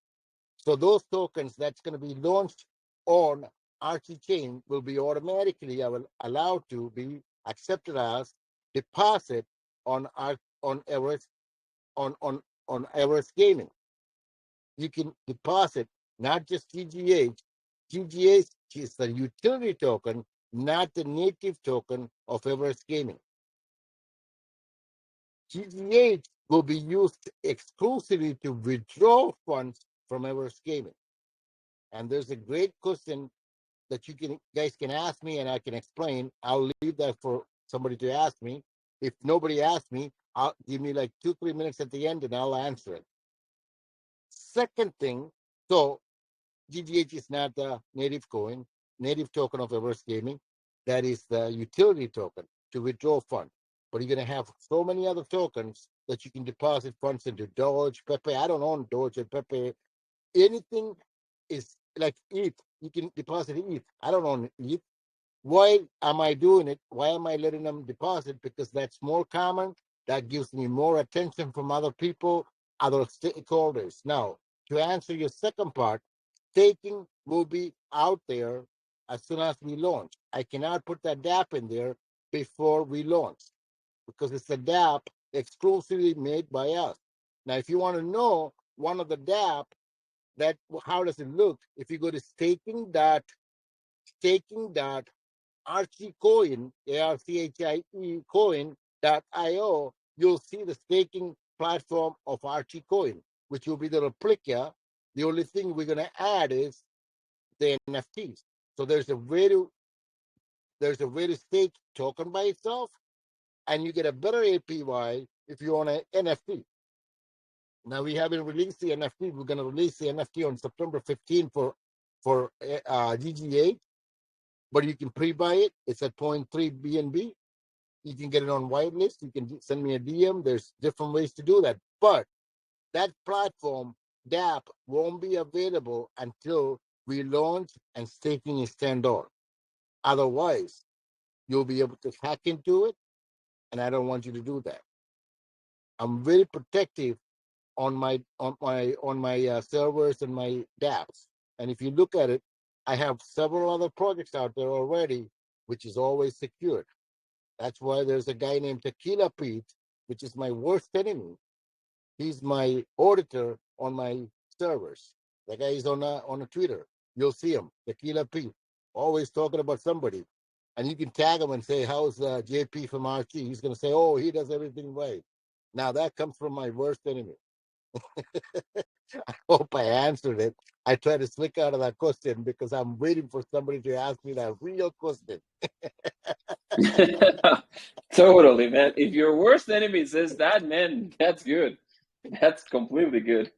So those tokens that's going to be launched on Archie chain will be automatically allowed to be accepted as deposit on Everest on Everest Gaming. You can deposit not just GGH. GGH is the utility token, not the native token of Everest Gaming. GGH will be used exclusively to withdraw funds from Everest Gaming. And there's a great question that guys can ask me and I can explain. I'll leave that for somebody to ask me. If nobody asks me, I'll give me like 2-3 minutes at the end and I'll answer it. Second thing, so GGH is not the native token of Everest Gaming. That is the utility token to withdraw funds. But you're going to have so many other tokens that you can deposit funds into Doge, Pepe. I don't own Doge and Pepe. Anything is like ETH. You can deposit ETH. I don't own ETH. Why am I doing it? Why am I letting them deposit? Because that's more common. That gives me more attention from other people, other stakeholders. Now, to answer your second part, staking will be out there as soon as we launch. I cannot put that DApp in there before we launch because it's a DApp exclusively made by us. Now, if you want to know one of the DApp, how does it look? If you go to staking.Archie Coin, ARCHIE coin.io, you'll see the staking platform of Archie Coin, which will be the replica. The only thing we're going to add is the NFTs. So there's a way to stake token by itself, and you get a better APY if you own an NFT. Now we haven't released the NFT. We're going to release the NFT on September 15 for GGA, but you can pre-buy it. It's at 0.3 BNB. You can get it on whitelist. You can send me a DM. There's different ways to do that. But that platform, DApp, won't be available until we launch and staking is turned on. Otherwise, you'll be able to hack into it, and I don't want you to do that. I'm very protective on my servers and my dApps. And if you look at it, I have several other projects out there already, which is always secured. That's why there's a guy named Tequila Pete, which is my worst enemy. He's my auditor on my servers. That guy is on a Twitter. You'll see him, Tequila Pete, always talking about somebody. And you can tag him and say, how's JP from Archie? He's going to say, oh, he does everything right. Now, that comes from my worst enemy. I hope I answered it. I try to slick out of that question because I'm waiting for somebody to ask me that real question. Totally, man. If your worst enemy says that, man, that's good. That's completely good.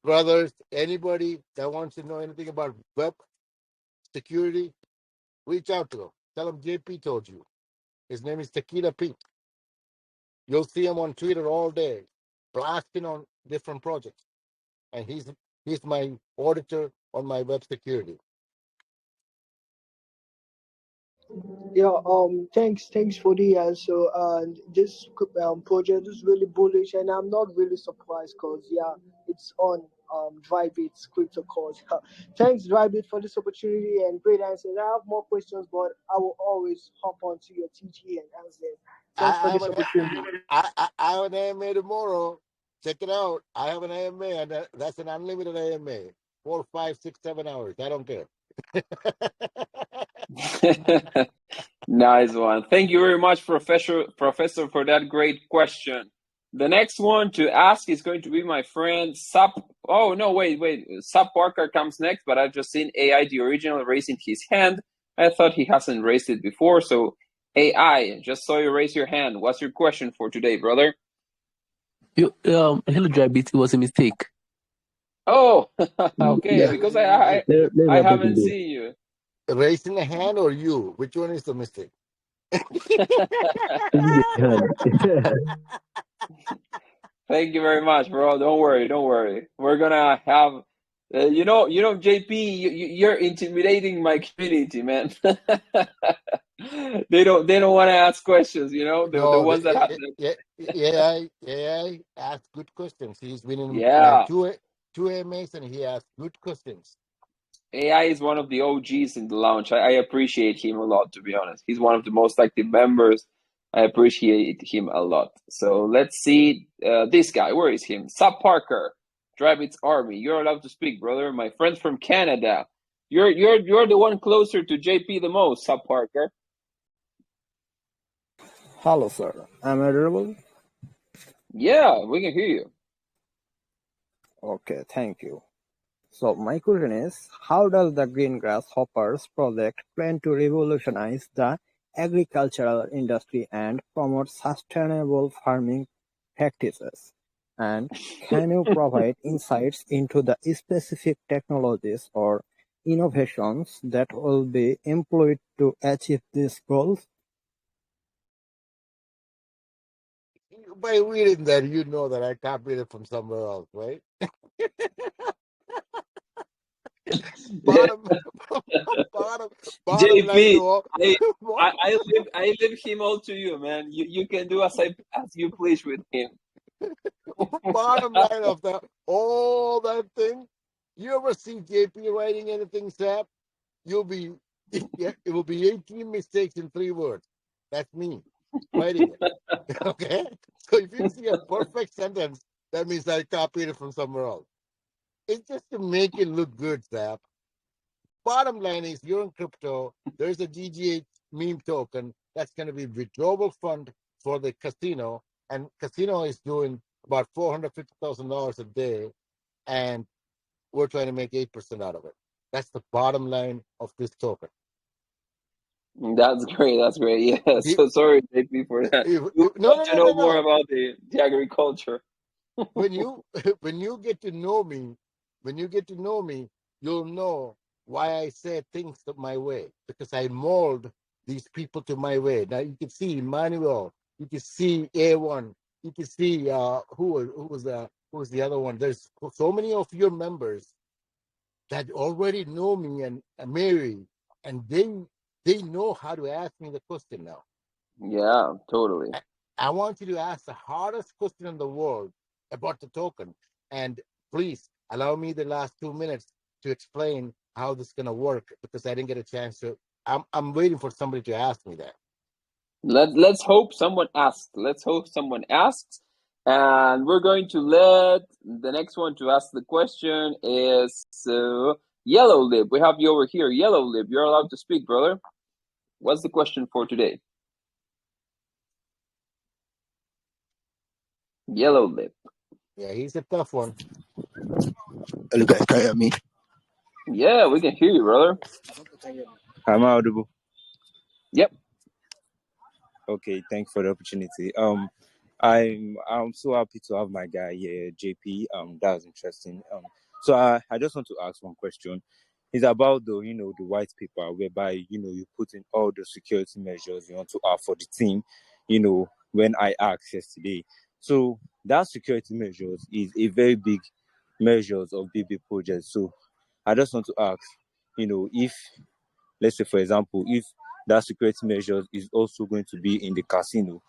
Brothers, anybody that wants to know anything about web security, reach out to him. Tell him JP told you. His name is Tequila Pete. You'll see him on Twitter all day, blasting on different projects. And he's my auditor on my web security. Yeah, thanks for the answer. And this project is really bullish, and I'm not really surprised because yeah, it's on Drybit's crypto course. Thanks, Drybit, for this opportunity and great answers. I have more questions, but I will always hop onto your TG and answer them. Thanks I for have this an opportunity. I have an AMA tomorrow. Check it out. I have an AMA, and that's an unlimited AMA. 4, 5, 6, 7 hours. I don't care. Nice one. Thank you very much, Professor, for that great question. The next one to ask is going to be my friend Sap. Oh no, wait. Sap Parker comes next, but I've just seen AI the original raising his hand. I thought he hasn't raised it before. So AI, just saw you raise your hand. What's your question for today, brother? Hello, Drybit. It was a mistake. Oh, okay. Yeah. Because I Let haven't me seen you. Raising a hand or you? Which one is the mistake? Thank you very much, bro. Don't worry. We're gonna have, JP. You're intimidating my community, man. They don't want to ask questions. The No, ones that have. AI asks good questions. He's been in Yeah, two AMAs and he asks good questions. AI is one of the OGs in the lounge. I appreciate him a lot, to be honest. He's one of the most active members. I appreciate him a lot. So let's see this guy. Where is him? Sub Parker, Drybit's Army. You're allowed to speak, brother. My friends from Canada. You're the one closer to JP the most, Sub Parker. Hello, sir. Am I audible? Yeah, we can hear you. Okay, thank you. So my question is, how does the Green Grasshoppers project plan to revolutionize the agricultural industry and promote sustainable farming practices? And can you provide insights into the specific technologies or innovations that will be employed to achieve these goals? By reading that, you know that I copied it from somewhere else, right? bottom, bottom line JP, though. I leave him all to you, man. You can do as you please with him. Bottom line of all that thing. You ever see JP writing anything, Sap? It will be 18 mistakes in 3 words. That's me writing it. Okay? So if you see a perfect sentence, that means I copied it from somewhere else. It's just to make it look good, Sap. Bottom line is you're in crypto. There's a GGH meme token that's going to be withdrawable fund for the casino. And casino is doing about $450,000 a day. And we're trying to make 8% out of it. That's the bottom line of this token. That's great. Yeah. So sorry, JP, for that. We would love to know more about the agriculture. when you get to know me, you'll know why I say things my way, because I mold these people to my way. Now you can see Emmanuel, you can see A1, you can see who was the other one. There's so many of your members that already know me and Mary, and they know how to ask me the question now. Yeah, totally. I want you to ask the hardest question in the world about the token. And please allow me the last 2 minutes to explain how this is going to work, because I didn't get a chance to. I'm waiting for somebody to ask me that. Let's hope someone asks. And we're going to let the next one to ask the question is Yellow Lib. We have you over here. Yellow Lib, you're allowed to speak, brother. What's the question for today? Yellow Lip. Yeah, he's a tough one. Hello guys, can you hear me? Yeah, we can hear you, brother. Am I audible? Yep. Okay, thanks for the opportunity. I'm so happy to have my guy here, JP. That was interesting. So I just want to ask one question. It's about the white paper whereby you put in all the security measures you want to have for the team. When I asked yesterday, so that security measures is a very big measures of BB projects. So I just want to ask, if let's say for example, if that security measures is also going to be in the casino.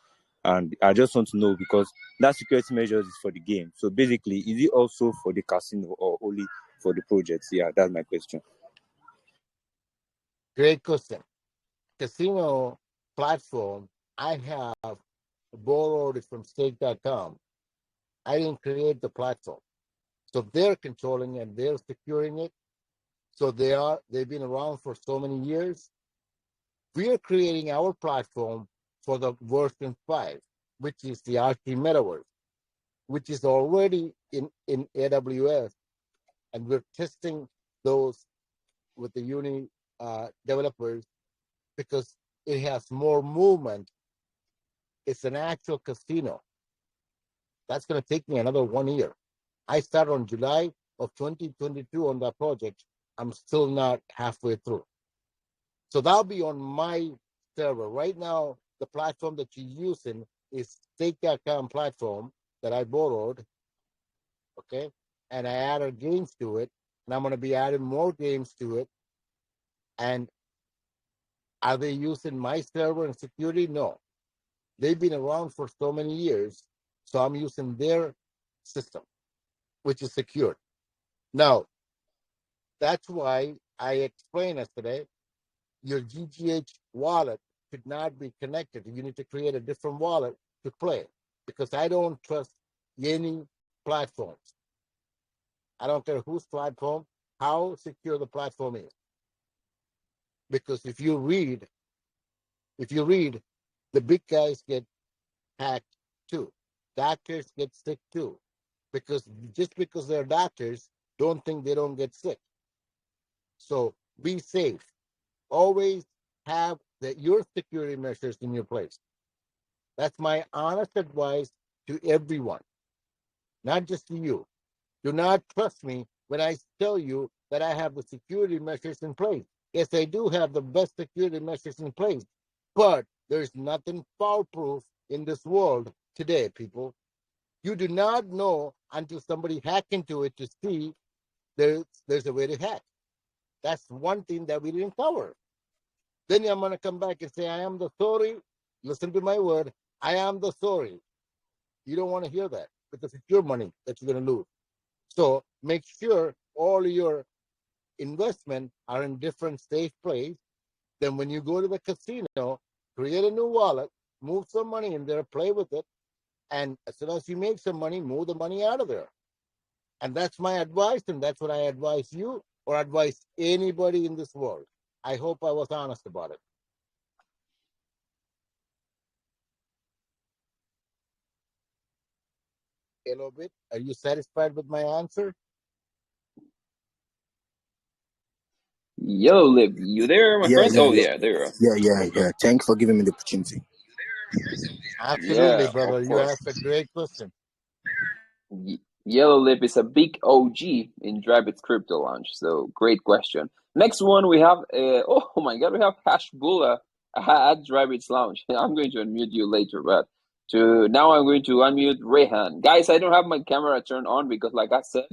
And I just want to know, because that security measures is for the game. So basically, is it also for the casino or only for the projects? Yeah, that's my question. Great question. Casino platform, I have borrowed it from stake.com. I didn't create the platform. So they're controlling and they're securing it. So they've been around for so many years. We are creating our platform for the version 5, which is the RT Metaverse, which is already in AWS. And we're testing those with the Uni developers because it has more movement. It's an actual casino. That's going to take me another 1 year. I started on July of 2022 on that project. I'm still not halfway through. So that'll be on my server. Right now, the platform that you're using is stake.com platform that I borrowed, okay? And I added games to it, and I'm going to be adding more games to it. And are they using my server and security? No. They've been around for so many years, so I'm using their system, which is secured. Now, that's why I explained yesterday, your GGH wallet should not be connected. You need to create a different wallet to play, because I don't trust any platforms. I don't care whose platform, how secure the platform is. Because if you read, the big guys get hacked too. Doctors get sick too. Because just because they're doctors, don't think they don't get sick. So be safe. Always have your security measures in your place. That's my honest advice to everyone, not just to you. Do not trust me when I tell you that I have the security measures in place. Yes, I do have the best security measures in place, but there's nothing foolproof in this world today, people. You do not know until somebody hack into it to see there's a way to hack. That's one thing that we didn't cover. Then I'm going to come back and say, I am the sorry. Listen to my word. I am the sorry. You don't want to hear that because it's your money that you're going to lose. So make sure all your investment are in different safe place. Then when you go to the casino, create a new wallet, move some money in there, play with it. And as soon as you make some money, move the money out of there. And that's my advice. And that's what I advise you or advise anybody in this world. I hope I was honest about it. Hello, bit. Are you satisfied with my answer? Yo, Lib, you there, my Yeah, friend? yeah, Oh, yeah, yeah, there you are. yeah. Thank you for giving me the opportunity. Absolutely, Yeah, of brother. You course. asked a great question. Yellow Lip is a big OG in Drabbit's crypto launch, so great question. Next one we have, oh my god, we have Hashbullah at Drabbit's launch. I'm going to unmute you later, but now I'm going to unmute Rehan. Guys, I don't have my camera turned on because, like I said,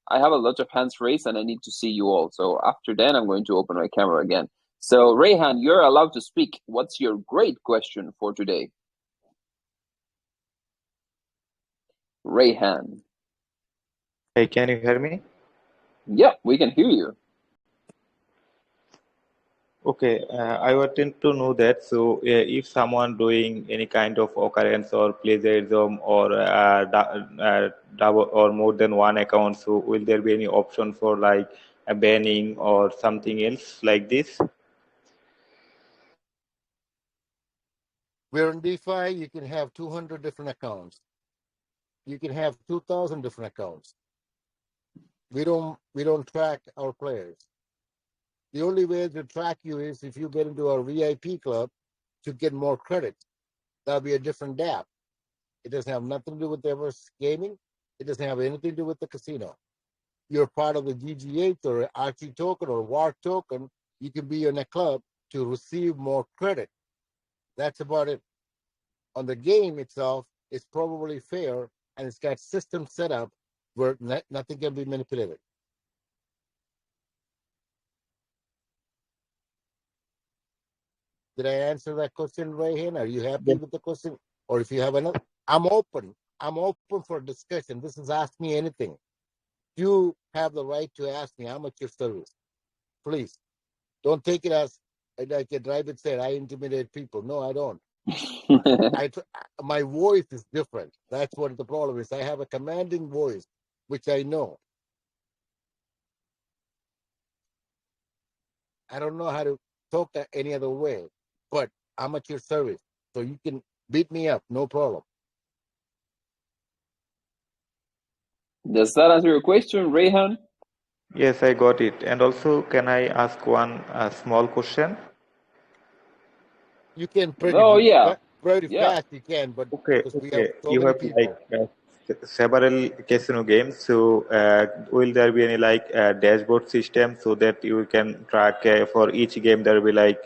I have a lot of hands raised and I need to see you all. So after that, I'm going to open my camera again. So Rehan, you're allowed to speak. What's your great question for today? Rehan. Hey, can you hear me? Yeah, we can hear you. Okay, I wanted to know that. So, if someone doing any kind of occurrence or plagiarism or double or more than one account, so will there be any option for like a banning or something else like this? We're in DeFi. You can have 200 different accounts. You can have 2,000 different accounts. We don't track our players. The only way to track you is if you get into our VIP club to get more credit. That'll be a different dApp. It doesn't have nothing to do with Everest Gaming. It doesn't have anything to do with the casino. You're part of the GGH or RT token or WAR token. You can be in a club to receive more credit. That's about it. On the game itself, it's probably fair and it's got systems set up where nothing can be manipulated. Did I answer that question, Rayhan? Are you happy with the question? Or if you have another, I'm open. I'm open for discussion. This is Ask Me Anything. You have the right to ask me how much your service. Please don't take it as like a driver said. I intimidate people. No, I don't. My voice is different. That's what the problem is. I have a commanding voice, which I know. I don't know how to talk any other way, but I'm at your service. So you can beat me up, no problem. Does that answer your question, Rayhan? Yes, I got it. And also, can I ask one small question? You can Oh, yeah. pretty Yeah. fast you can, but Okay, because we have so You many have people. several casino games. So, will there be any dashboard system so that you can track for each game? There will be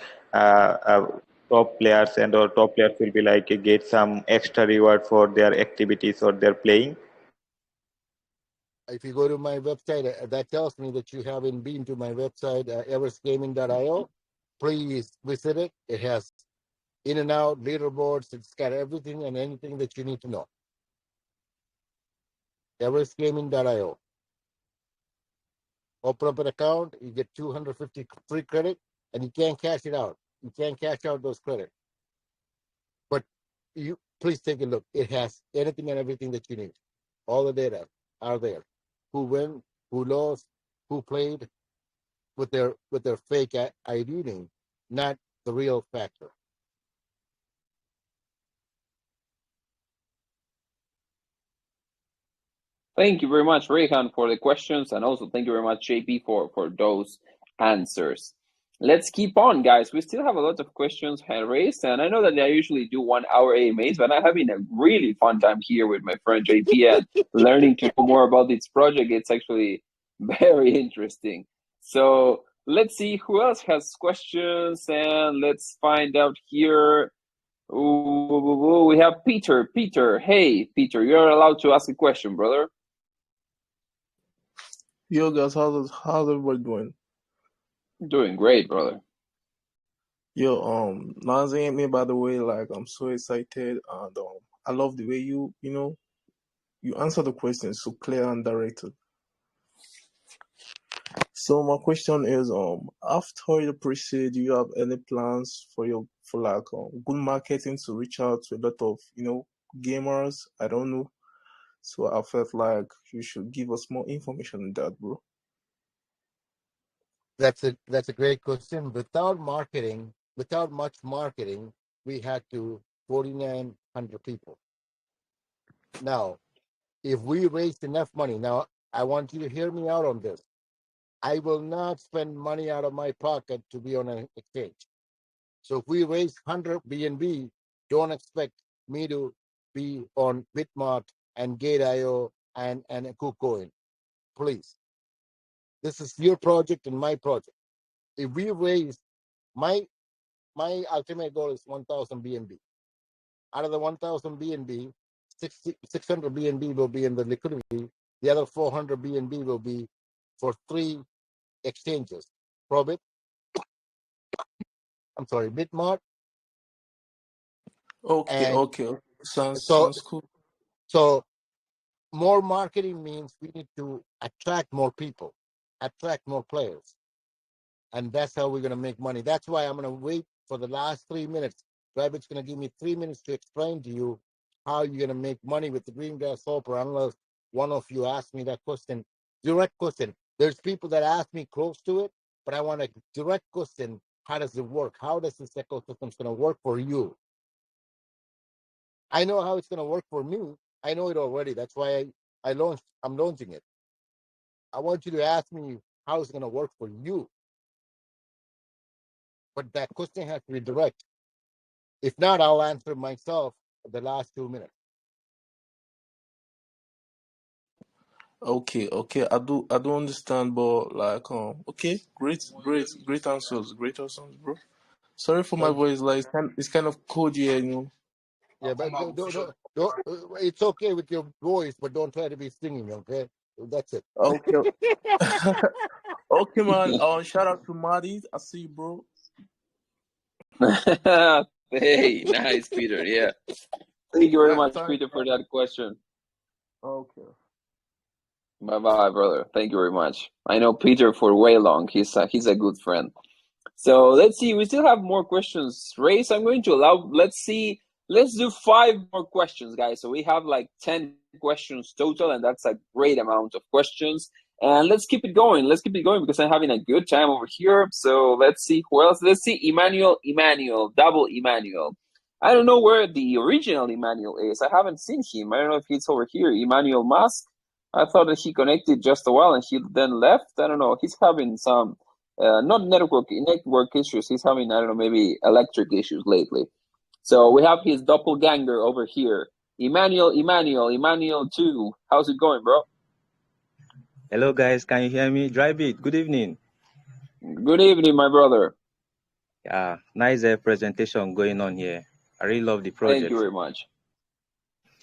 top players, and or top players will be get some extra reward for their activities or their playing. If you go to my website, that tells me that you haven't been to my website, eversgaming.io. Please visit it. It has in and out leaderboards. It's got everything and anything that you need to know. eversgaming.io. Open up an account, you get 250 free credit, and you can't cash it out. You can't cash out those credits. But you please take a look. It has anything and everything that you need. All the data are there. Who won, who lost, who played with their fake ID name, not the real factor. Thank you very much, Rayhan, for the questions, and also thank you very much, JP, for those answers. Let's keep on, guys. We still have a lot of questions raised, and I know that I usually do 1 hour AMAs, but I'm having a really fun time here with my friend JP and learning to know more about this project. It's actually very interesting. So let's see who else has questions, and let's find out here. Ooh, we have Peter. Peter, hey, Peter, you're allowed to ask a question, brother. Yo, guys, how's everybody doing? Doing great, brother. Yo, Nancy, me, by the way, I'm so excited, and I love the way you answer the questions so clear and directed. So my question is, after the pre-sale, do you have any plans for good marketing to reach out to a lot of gamers? I don't know. So I felt like you should give us more information on that, bro. That's a great question. Without much marketing, we had to 4,900 people. Now, if we raised enough money, now I want you to hear me out on this. I will not spend money out of my pocket to be on an exchange. So if we raise 100 BNB, don't expect me to be on Bitmart and Gate.io and KuCoin. Please. This is your project and my project. If we raise my ultimate goal is 1,000 BNB. Out of the 1,000 BNB, 600 BNB will be in the liquidity. The other 400 BNB will be for 3 exchanges. Probit, Bitmart. Okay. Sounds cool. So more marketing means we need to attract more people, attract more players. And that's how we're going to make money. That's why I'm going to wait for the last 3 minutes. Rabbit's going to give me 3 minutes to explain to you how you're going to make money with the green grass hopper, unless one of you ask me that question. Direct question. There's people that ask me close to it, but I want a direct question. How does it work? How does this ecosystem going to work for you? I know how it's going to work for me. I know it already. That's why I'm launching it. I want you to ask me how it's going to work for you. But that question has to be direct. If not, I'll answer myself the last 2 minutes. Okay. I do understand, but okay, great answers, bro. Sorry for my voice, it's kind of cold here, Yeah, but don't, it's okay with your voice, but don't try to be singing, okay? That's it. Okay. Okay, man. Shout out to Marty. I see you, bro. Hey, nice, Peter. Yeah. Thank you very much, Peter, for that question. Okay. Bye bye, brother. Thank you very much. I know Peter for way long. He's a good friend. So let's see. We still have more questions. Race, I'm going to allow. Let's see. Let's do 5 more questions, guys. So we have like 10 questions total, and that's a great amount of questions. And let's keep it going. Let's keep it going because I'm having a good time over here. So let's see who else. Let's see. Emmanuel, double Emmanuel. I don't know where the original Emmanuel is. I haven't seen him. I don't know if he's over here. Emmanuel Musk. I thought that he connected just a while and he then left. I don't know. He's having some not network issues. He's having, I don't know, maybe electric issues lately. So we have his doppelganger over here. Emmanuel 2. How's it going, bro? Hello, guys. Can you hear me? Drybit, good evening. Good evening, my brother. Yeah, nice presentation going on here. I really love the project. Thank you very much.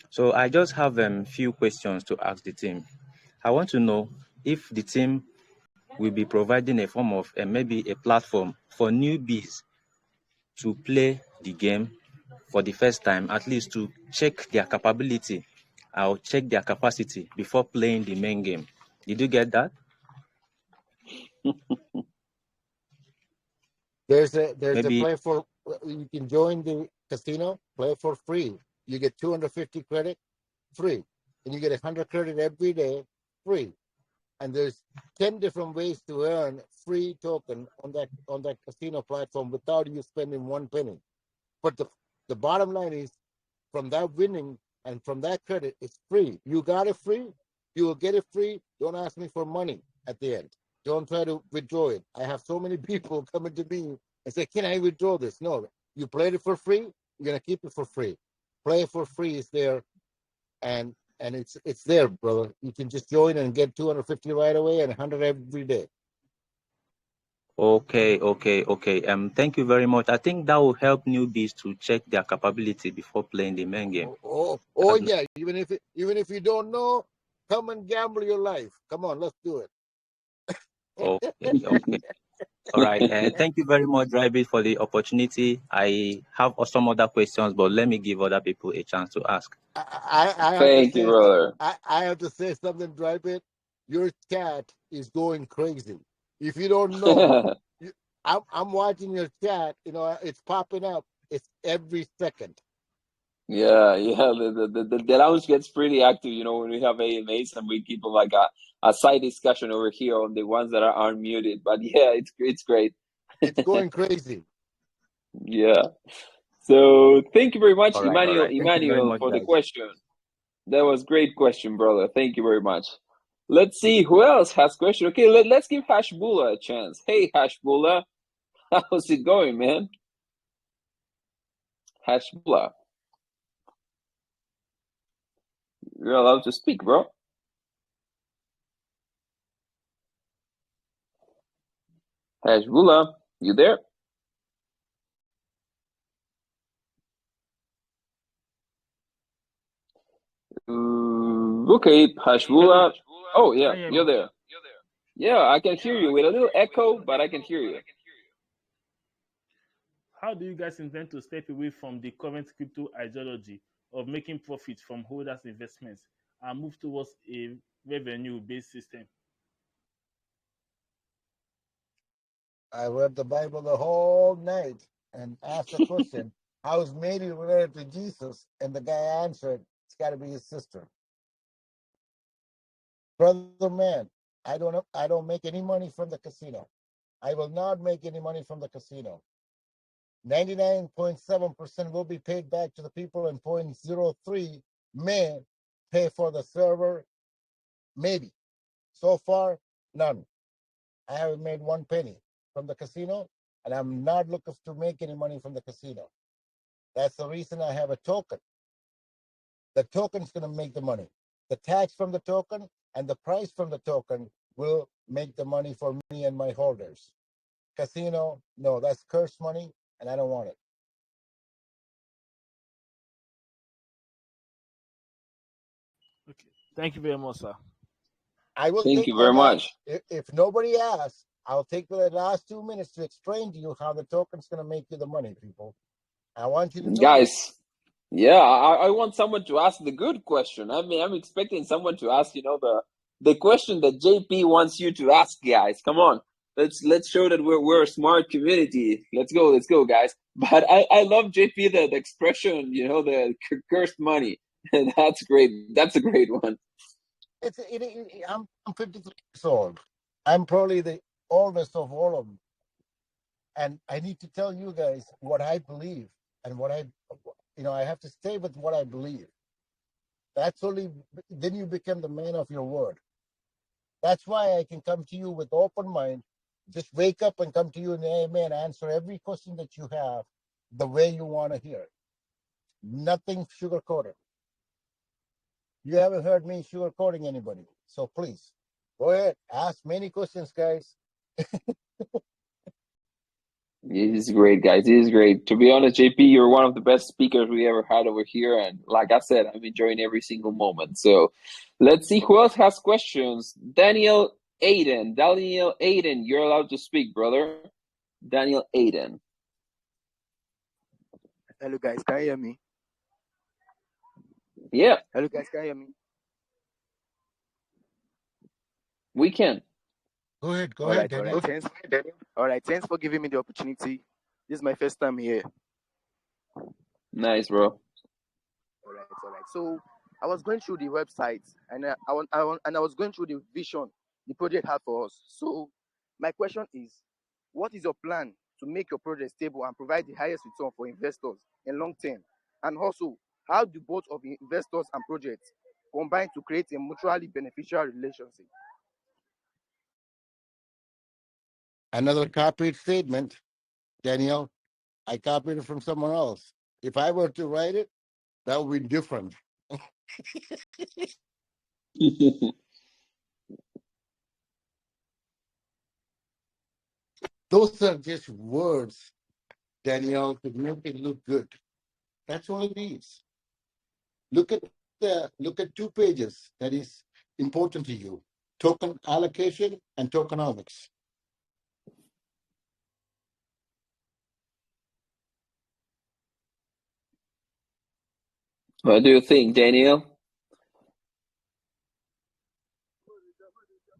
So I just have a few questions to ask the team. I want to know if the team will be providing a form of maybe a platform for newbies to play the game for the first time, at least to check their capability or check their capacity before playing the main game. Did you get that? There's a play for, you can join the casino, play for free. You get 250 credit free, and you get 100 credit every day free. And there's 10 different ways to earn free token on that casino platform without you spending one penny. But the bottom line is, from that winning and from that credit, it's free. You got it free, you will get it free. Don't ask me for money at the end. Don't try to withdraw it. I have so many people coming to me and say, can I withdraw this? No, you played it for free, you're going to keep it for free. Play it for free is there, and it's there, brother. You can just join and get 250 right away and 100 every day. Okay. Thank you very much. I think that will help newbies to check their capability before playing the main game. Yeah. Even if you don't know, come and gamble your life. Come on, let's do it. Okay. All right. Thank you very much, Drybit, for the opportunity. I have some other questions, but let me give other people a chance to ask. Thank you, brother. I have to say something, Drybit. Your chat is going crazy. If you don't know, I'm watching your chat. You know, it's popping up. It's every second. Yeah. The lounge gets pretty active, you know, when we have AMAs and we keep like a side discussion over here on the ones that are unmuted. But yeah, it's great. It's going crazy. Yeah. So thank you very much, All right. Emmanuel, for the question. That was great question, brother. Thank you very much. Let's see who else has question. Okay, let's give Hashbullah a chance. Hey, Hashbullah, how's it going, man? Hashbullah, you're allowed to speak, bro. Hashbullah, you there? Okay, Hashbullah. Oh, yeah, you're there. Yeah, I can hear you with a little echo, but I can hear you. How do you guys intend to step away from the current crypto ideology of making profits from holders' investments and move towards a revenue-based system? I read the Bible the whole night and asked the question, how is Mary related to Jesus? And the guy answered, it's got to be his sister. Brother man, I don't make any money from the casino. I will not make any money from the casino. 99.7% will be paid back to the people, and 0.03 may pay for the server, maybe. So far, none. I haven't made one penny from the casino, and I'm not looking to make any money from the casino. That's the reason I have a token. The token's going to make the money. The tax from the token and the price from the token will make the money for me and my holders. Casino, no, that's cursed money, and I don't want it. Okay. Thank you very much, sir. I will Thank take you my very back. much. If nobody asks, I'll take the last 2 minutes to explain to you how the token's going to make you the money, people. I want you to know Guys, this. yeah, I want someone to ask the good question. I mean, I'm expecting someone to ask, the question that JP wants you to ask, guys. Come on. Let's show that we're a smart community. Let's go, guys. But I love JP the expression, the cursed money. That's great. That's a great one. I'm 53 years old. I'm probably the oldest of all of them. And I need to tell you guys what I believe and what I have to stay with what I believe. Then you become the man of your word. That's why I can come to you with open mind. Just wake up and come to you and amen, answer every question that you have the way you want to hear it. Nothing sugar-coated. You haven't heard me sugarcoating anybody. So please, go ahead. Ask many questions, guys. It is great, guys. It is great. To be honest, JP, you're one of the best speakers we ever had over here. And like I said, I'm enjoying every single moment. So let's see who else has questions. Daniel Aiden, you're allowed to speak, brother. Daniel Aiden. Hello guys, can you hear me? Yeah, Hello guys, can you hear me? we can. Go ahead, Daniel. All right, thanks for giving me the opportunity. This is my first time here. Nice, bro. All right. So I was going through the website and I was going through the vision the project had for us. So my question is, what is your plan to make your project stable and provide the highest return for investors in long term? And also, how do both of the investors and projects combine to create a mutually beneficial relationship? Another copied statement, Daniel. I copied it from someone else. If I were to write it, that would be different. Those are just words, Danielle, to make it look good. That's all it is. Look at 2 pages that is important to you: token allocation and tokenomics. What do you think, Daniel?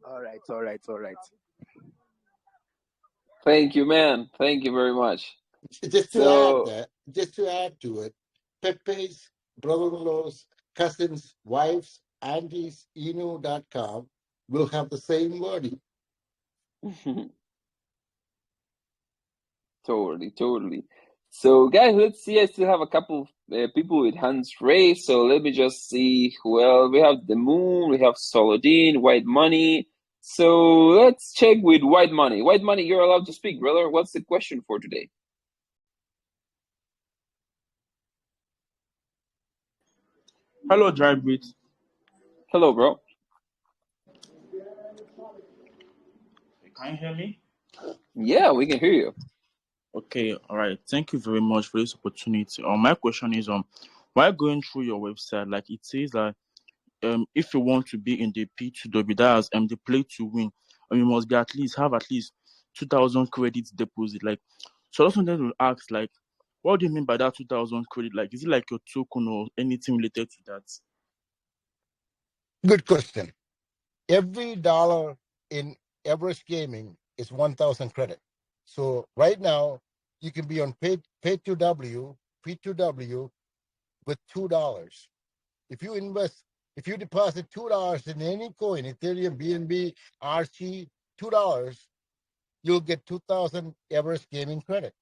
All right. Thank you, man. Thank you very much. Just to add to it, Pepe's brother-in-laws, cousins, wives, aunties, inu.com will have the same wording. Totally. So, guys, let's see. I still have a couple people with hands raised. So let me just see who else. We have the Moon. We have Solodine, White Money. So let's check with White Money. White Money, you're allowed to speak, brother. What's the question for today? Hello, Drybit. Hello, bro. Can you hear me? Yeah, we can hear you. Okay, all right. Thank you very much for this opportunity. My question is, while going through your website, like it says that if you want to be in the P2W, that's the play to win, you must be have at least 2,000 credits deposit. Like, so I also wanted to ask, like, what do you mean by that 2,000 credit? Like, is it like your token or anything related to that? Good question. Every dollar in Everest Gaming is 1,000 credit. So right now, you can be on P2W with $2. If you deposit $2 in any coin, Ethereum, BNB, RC, $2, you'll get 2,000 Everest Gaming credit,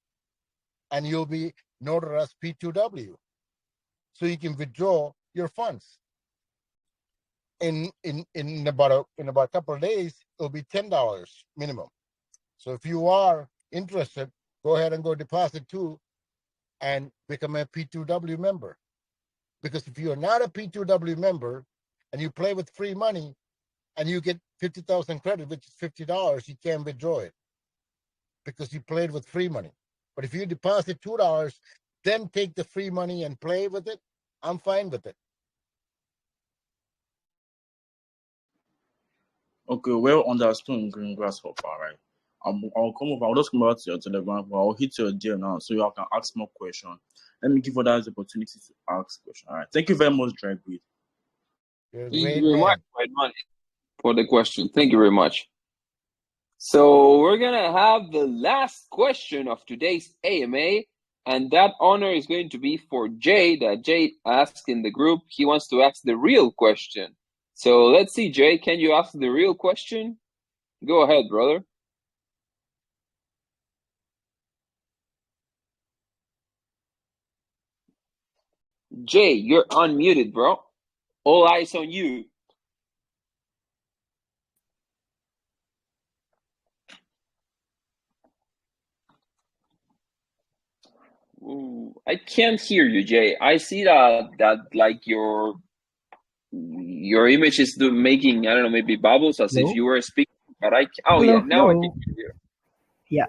and you'll be noted as P2W. So you can withdraw your funds. In about a couple of days, it'll be $10 minimum. So if you are interested, go ahead and go deposit too, and become a P2W member. Because if you are not a P2W member and you play with free money and you get 50,000 credit, which is $50, you can't withdraw it because you played with free money. But if you deposit $2, then take the free money and play with it, I'm fine with it. Okay, well understood, Green Grasshopper, right? I'll come over. I'll just come over to your Telegram. Or I'll hit your DM now so you can ask more questions. Let me give others the opportunity to ask questions. All right. Thank you very much, Dry Breed. You're a Thank you great very much, man. White Man, for the question. Thank you very much. So we're gonna have the last question of today's AMA, and that honor is going to be for Jay. That Jay asked in the group. He wants to ask the real question. So let's see, Jay. Can you ask the real question? Go ahead, brother. Jay, you're unmuted, bro. All eyes on you. Ooh, I can't hear you, Jay. I see that like your image is making, I don't know, maybe bubbles as if Hello? you were speaking. But oh Hello, yeah, now I can hello. hear you. Yeah.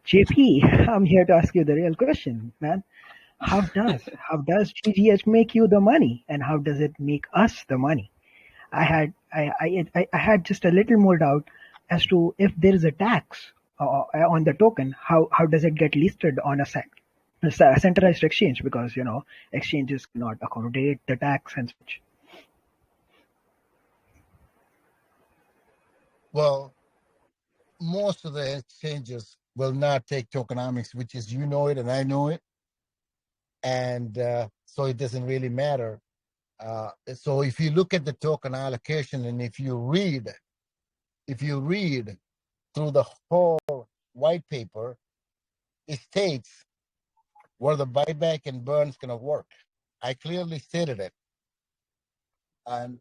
JP, I'm here to ask you the real question, man. How does GGH make you the money, and how does it make us the money? I had just a little more doubt as to if there is a tax on the token, how does it get listed on a centralized exchange, because exchanges cannot accommodate the tax and such. Well, most of the exchanges will not take tokenomics, which is you know it and I know it, and so it doesn't really matter. So if you look at the token allocation and if you read through the whole white paper, it states where the buyback and burn is going to work. I clearly stated it. And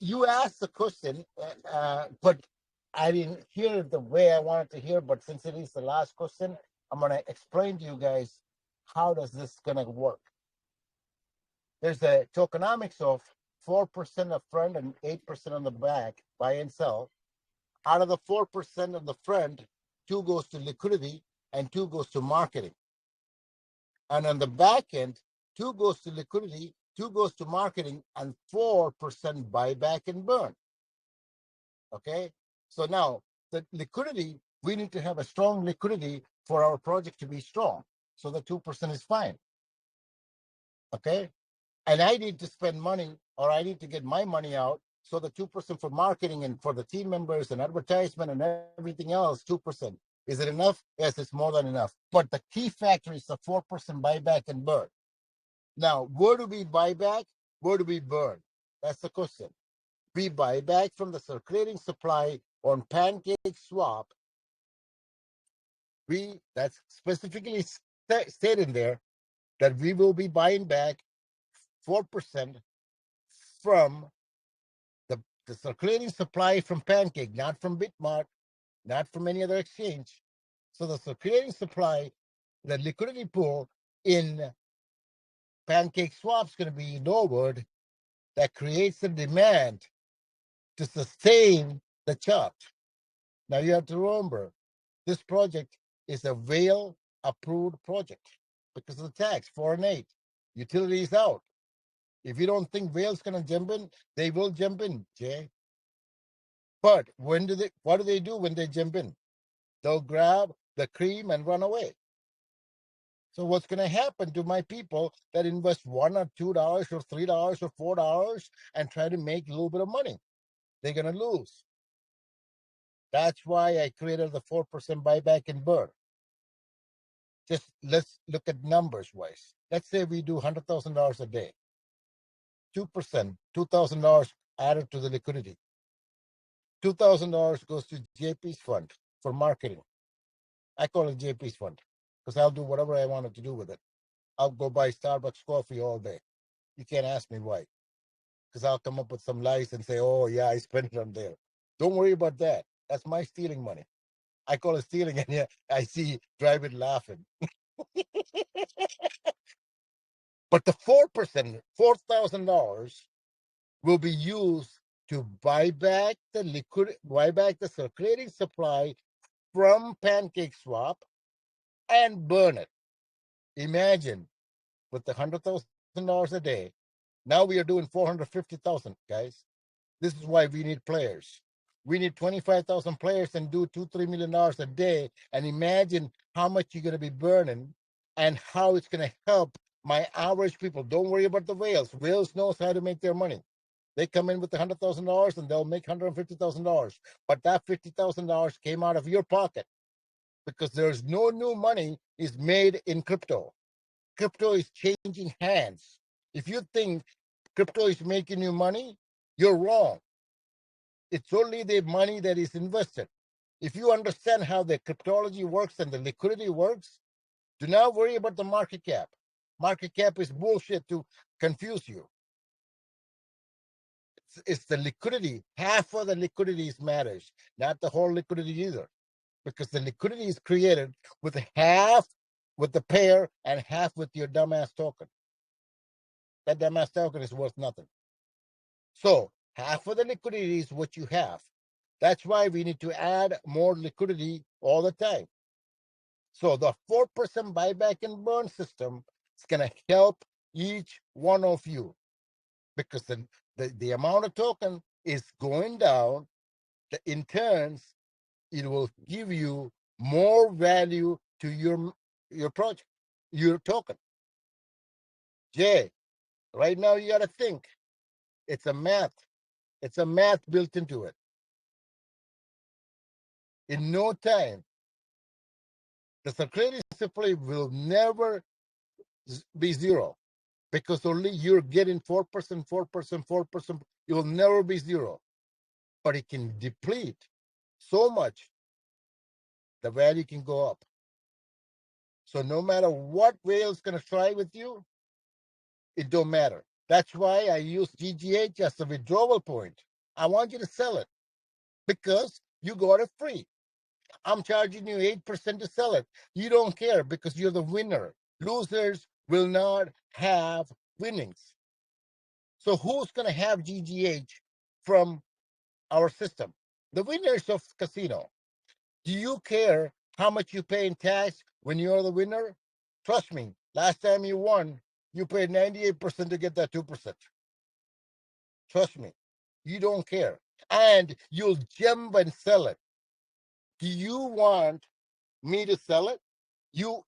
you asked the question, but I didn't hear it the way I wanted to hear. But since it is the last question, I'm going to explain to you guys how does this going to work. There's a tokenomics of 4% up front and 8% on the back, buy and sell. Out of the 4% of the front, 2 goes to liquidity and 2 goes to marketing. And on the back end, 2 goes to liquidity, 2 goes to marketing, and 4% buyback and burn. Okay? So now, the liquidity, we need to have a strong liquidity for our project to be strong. So the 2% is fine. Okay? And I need to spend money, or I need to get my money out. So the 2% for marketing and for the team members and advertisement and everything else, 2%. Is it enough? Yes, it's more than enough. But the key factor is the 4% buyback and burn. Now, where do we buy back? Where do we burn? That's the question. We buy back from the circulating supply on Pancake Swap. That's specifically stated there that we will be buying back 4% from the circulating supply from Pancake, not from Bitmart, not from any other exchange. So the circulating supply, the liquidity pool in Pancake Swap is going to be lowered. That creates a demand to sustain the chart. Now you have to remember, this project is a Whale approved project because of the tax, 4 and 8. Utilities out. If you don't think Whale's going to jump in, they will jump in, Jay. But what do they do when they jump in? They'll grab the cream and run away. So what's going to happen to my people that invest $1 or $2 or $3 or $4 and try to make a little bit of money? They're going to lose. That's why I created the 4% buyback and burn. Just let's look at numbers wise. Let's say we do $100,000 a day. 2%, $2,000 added to the liquidity. $2,000 goes to JP's fund for marketing. I call it JP's fund because I'll do whatever I wanted to do with it. I'll go buy Starbucks coffee all day. You can't ask me why, because I'll come up with some lies and say, oh, yeah, I spent it on there. Don't worry about that. That's my stealing money. I call it stealing, and yeah, I see Drive It laughing. But the 4%, $4,000 will be used to buy back the circulating supply from Pancake Swap and burn it. Imagine with the $100,000 a day. Now we are doing $450,000, guys. This is why we need players. We need 25,000 players and do $2-3 million a day. And imagine how much you're going to be burning and how it's going to help my average people. Don't worry about the whales. Whales knows how to make their money. They come in with $100,000 and they'll make $150,000. But that $50,000 came out of your pocket because there's no new money is made in crypto. Crypto is changing hands. If you think crypto is making you money, you're wrong. It's only the money that is invested. If you understand how the cryptology works and the liquidity works, do not worry about the market cap. Market cap is bullshit to confuse you. It's the liquidity. Half of the liquidity matters, not the whole liquidity either, because the liquidity is created with half with the pair and half with your dumbass token. That dumbass token is worth nothing. So half of the liquidity is what you have. That's why we need to add more liquidity all the time. So the 4% buyback and burn system is going to help each one of you because the amount of token is going down. In turns, it will give you more value to your project, your token. Jay, right now you got to think. It's a math. It's a math built into it. In no time, the circadian supply will never be zero because only you're getting 4%, 4%, 4%. It will never be zero, but it can deplete so much, the value can go up. So no matter what whale's going to try with you, it don't matter. That's why I use GGH as a withdrawal point. I want you to sell it because you got it free. I'm charging you 8% to sell it. You don't care because you're the winner. Losers will not have winnings. So who's going to have GGH from our system? The winners of casino. Do you care how much you pay in tax when you're the winner? Trust me, last time you won, you paid 98% to get that 2%. Trust me, you don't care. And you'll jump and sell it. Do you want me to sell it? Do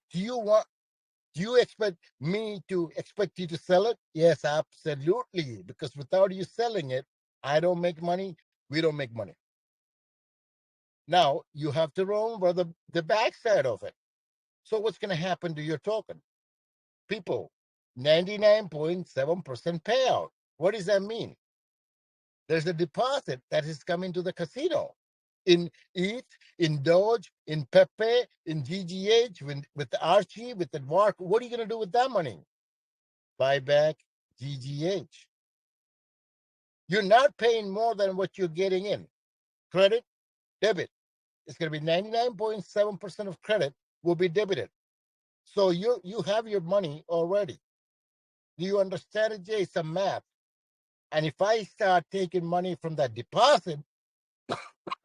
you expect me to expect you to sell it? Yes, absolutely. Because without you selling it, I don't make money. We don't make money. Now you have to remember the backside of it. So what's going to happen to your token? People, 99.7% payout. What does that mean? There's a deposit that is coming to the casino. In ETH, in Doge, in Pepe, in GGH, with the Archie, with the Mark. What are you going to do with that money? Buy back GGH. You're not paying more than what you're getting in. Credit, debit. It's going to be 99.7% of credit will be debited. So you have your money already. Do you understand it, Jay? It's a math. And if I start taking money from that deposit,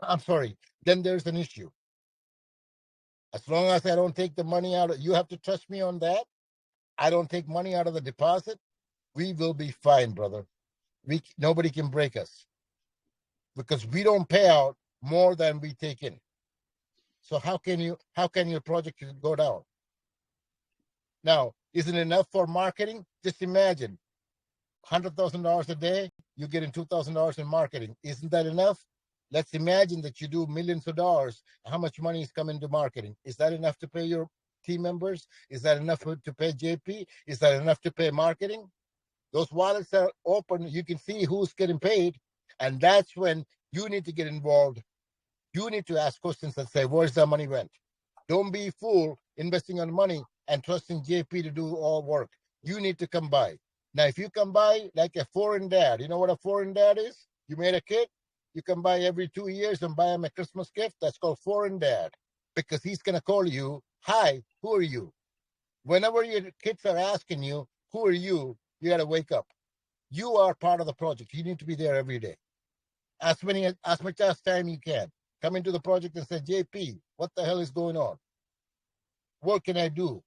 I'm sorry, then there's an issue. As long as I don't take the money out, you have to trust me on that. I don't take money out of the deposit. We will be fine, brother. Nobody can break us because we don't pay out more than we take in. So how can your project go down? Now, isn't it enough for marketing? Just imagine, $100,000 a day, you're getting $2,000 in marketing. Isn't that enough? Let's imagine that you do millions of dollars. How much money is coming to marketing? Is that enough to pay your team members? Is that enough to pay JP? Is that enough to pay marketing? Those wallets are open. You can see who's getting paid. And that's when you need to get involved. You need to ask questions and say, where's the money went? Don't be a fool investing on money and trusting JP to do all work. You need to come by. Now, if you come by like a foreign dad, you know what a foreign dad is? You made a kid, you come by every 2 years and buy him a Christmas gift. That's called foreign dad because he's going to call you, hi, who are you? Whenever your kids are asking you, who are you? You got to wake up. You are part of the project. You need to be there every day. As much as time you can. Come into the project and say, JP, what the hell is going on? What can I do?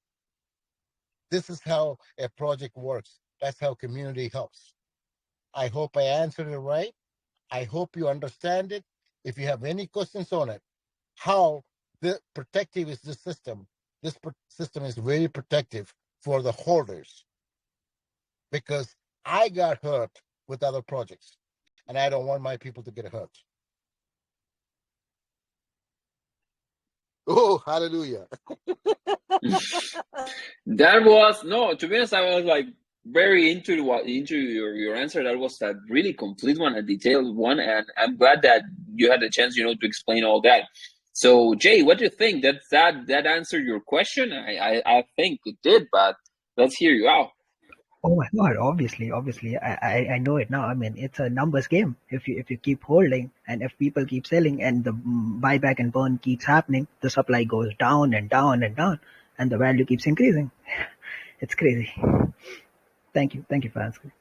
This is how a project works. That's how community helps. I hope I answered it right. I hope you understand it. If you have any questions on it, how protective is this system? This system is very protective for the holders, because I got hurt with other projects, and I don't want my people to get hurt. Oh, hallelujah. That was no. To be honest, I was like very into your answer. That was a really complete one, a detailed one, and I'm glad that you had the chance, to explain all that. So, Jay, what do you think? That answered your question? I think it did, but let's hear you out. Oh my God! Obviously, I know it now. I mean, it's a numbers game. If you keep holding, and if people keep selling, and the buyback and burn keeps happening, the supply goes down and down and down, and the value keeps increasing. It's crazy. Thank you for asking.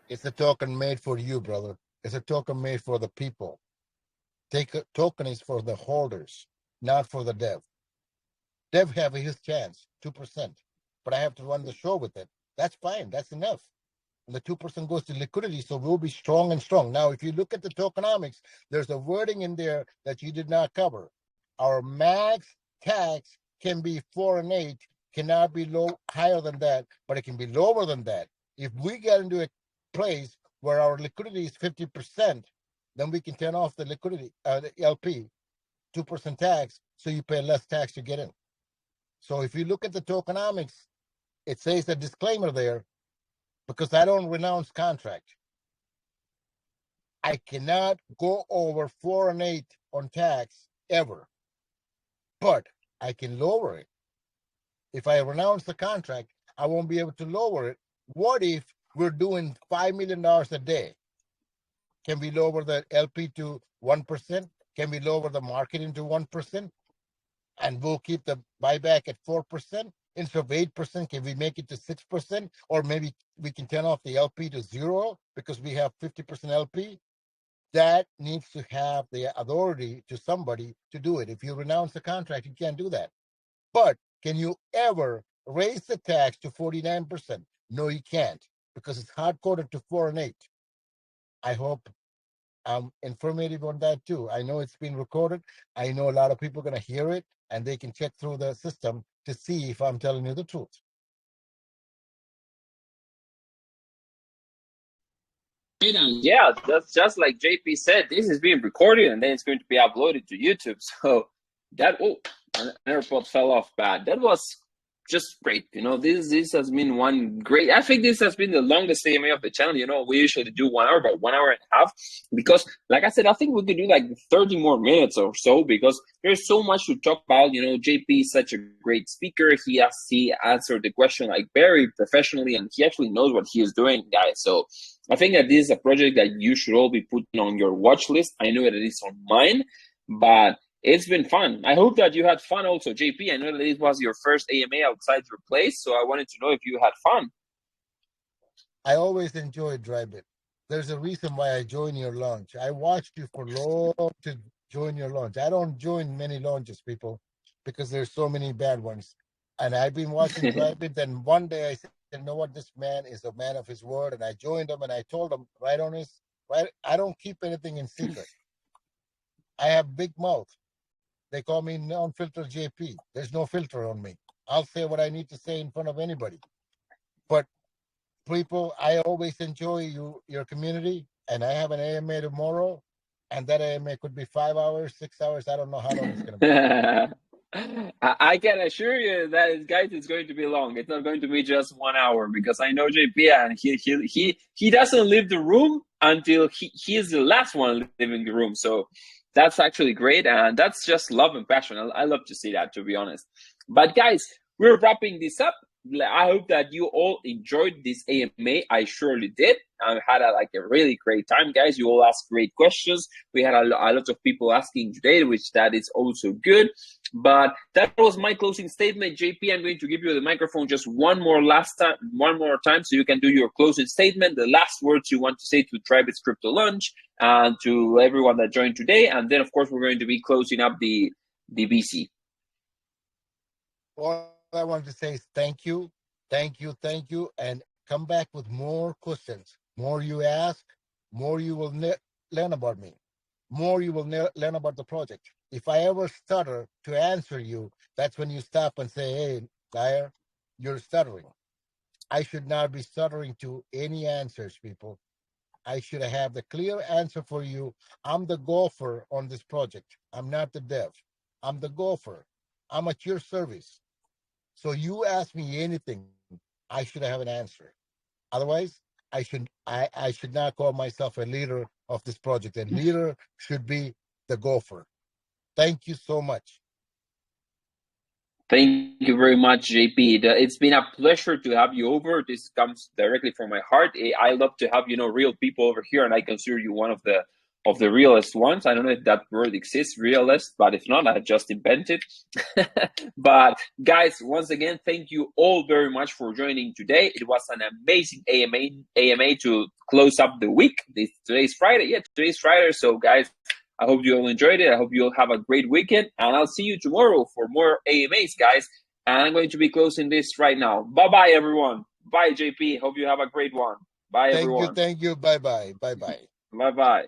It's a token made for you, brother. It's a token made for the people. Token is for the holders, not for the dev. Dev have his chance, 2%, but I have to run the show with it. That's fine. That's enough. And the 2% goes to liquidity, so we'll be strong and strong. Now, if you look at the tokenomics, there's a wording in there that you did not cover. Our max tax can be 4 and 8, cannot be higher than that, but it can be lower than that. If we get into a place where our liquidity is 50%, then we can turn off the liquidity, the LP, 2% tax, so you pay less tax to get in. So if you look at the tokenomics, it says a disclaimer there, because I don't renounce contract. I cannot go over 4 and 8 on tax ever, but I can lower it. If I renounce the contract, I won't be able to lower it. What if we're doing $5 million a day? Can we lower the LP to 1%? Can we lower the marketing to 1%? And we'll keep the buyback at 4%. Instead of 8%, can we make it to 6%? Or maybe we can turn off the LP to 0 because we have 50% LP. That needs to have the authority to somebody to do it. If you renounce the contract, you can't do that. But can you ever raise the tax to 49%? No, you can't, because it's hard-coded to 4 and 8. I hope I'm informative on that too. I know it's been recorded. I know a lot of people are going to hear it, and they can check through the system to see if I'm telling you the truth. Yeah, that's just like JP said. This is being recorded, and then it's going to be uploaded to YouTube. So that an AirPod fell off bad. That was just great. This has been one great. I think this has been the longest AMA of the channel. We usually do 1 hour, but 1 hour and a half, because like I said, I think we could do like 30 more minutes or so, because there's so much to talk about. JP is such a great speaker. He answered the question like very professionally, and he actually knows what he is doing, guys. So I think that this is a project that you should all be putting on your watch list. I know that it is on mine, but it's been fun. I hope that you had fun also, JP. I know that it was your first AMA outside your place, so I wanted to know if you had fun. I always enjoy Drybit. There's a reason why I join your launch. I watched you for long to join your launch. I don't join many launches, people, because there's so many bad ones. And I've been watching Drybit, and one day I said, you know what, this man is a man of his word, and I joined him, and I told him right, I don't keep anything in secret. I have big mouth. They call me non-filter JP. There's no filter on me. I'll say what I need to say in front of anybody. But people, I always enjoy your community, and I have an AMA tomorrow, and that AMA could be 5 hours, 6 hours. I don't know how long it's going to be. I can assure you that, guys, it's going to be long. It's not going to be just 1 hour, because I know JP, and he doesn't leave the room until he is the last one leaving the room. So that's actually great, and that's just love and passion. I love to see that, to be honest. But guys, we're wrapping this up. I hope that you all enjoyed this AMA. I surely did. I had a really great time, guys. You all asked great questions. We had a lot of people asking today, which that is also good. But that was my closing statement. JP, I'm going to give you the microphone just one more time, so you can do your closing statement, the last words you want to say to Drybit's Crypto Launch and to everyone that joined today. And then, of course, we're going to be closing up the BC. All I want to say is thank you, and come back with more questions. More you ask, more you will learn about me. more you will learn about the project. If I ever stutter to answer you, that's when you stop and say, hey, Dyer, you're stuttering. I should not be stuttering to any answers, people. I should have the clear answer for you. I'm the golfer on this project. I'm not the dev. I'm the golfer. I'm at your service. So you ask me anything, I should have an answer. Otherwise, I should not call myself a leader of this project. A leader should be the golfer. Thank you so much. Thank you very much, JP. It's been a pleasure to have you over. This comes directly from my heart. I love to have, real people over here, and I consider you one of the realest ones. I don't know if that word exists, realist, but if not, I just invented. But guys, once again, thank you all very much for joining today. It was an amazing AMA to close up the week. Today's Friday. Yeah, today's Friday. So guys, I hope you all enjoyed it. I hope you'll have a great weekend, and I'll see you tomorrow for more AMAs, guys. And I'm going to be closing this right now. Bye-bye, everyone. Bye, JP. Hope you have a great one. Bye, everyone. Thank you. Bye-bye. Bye-bye. Bye-bye.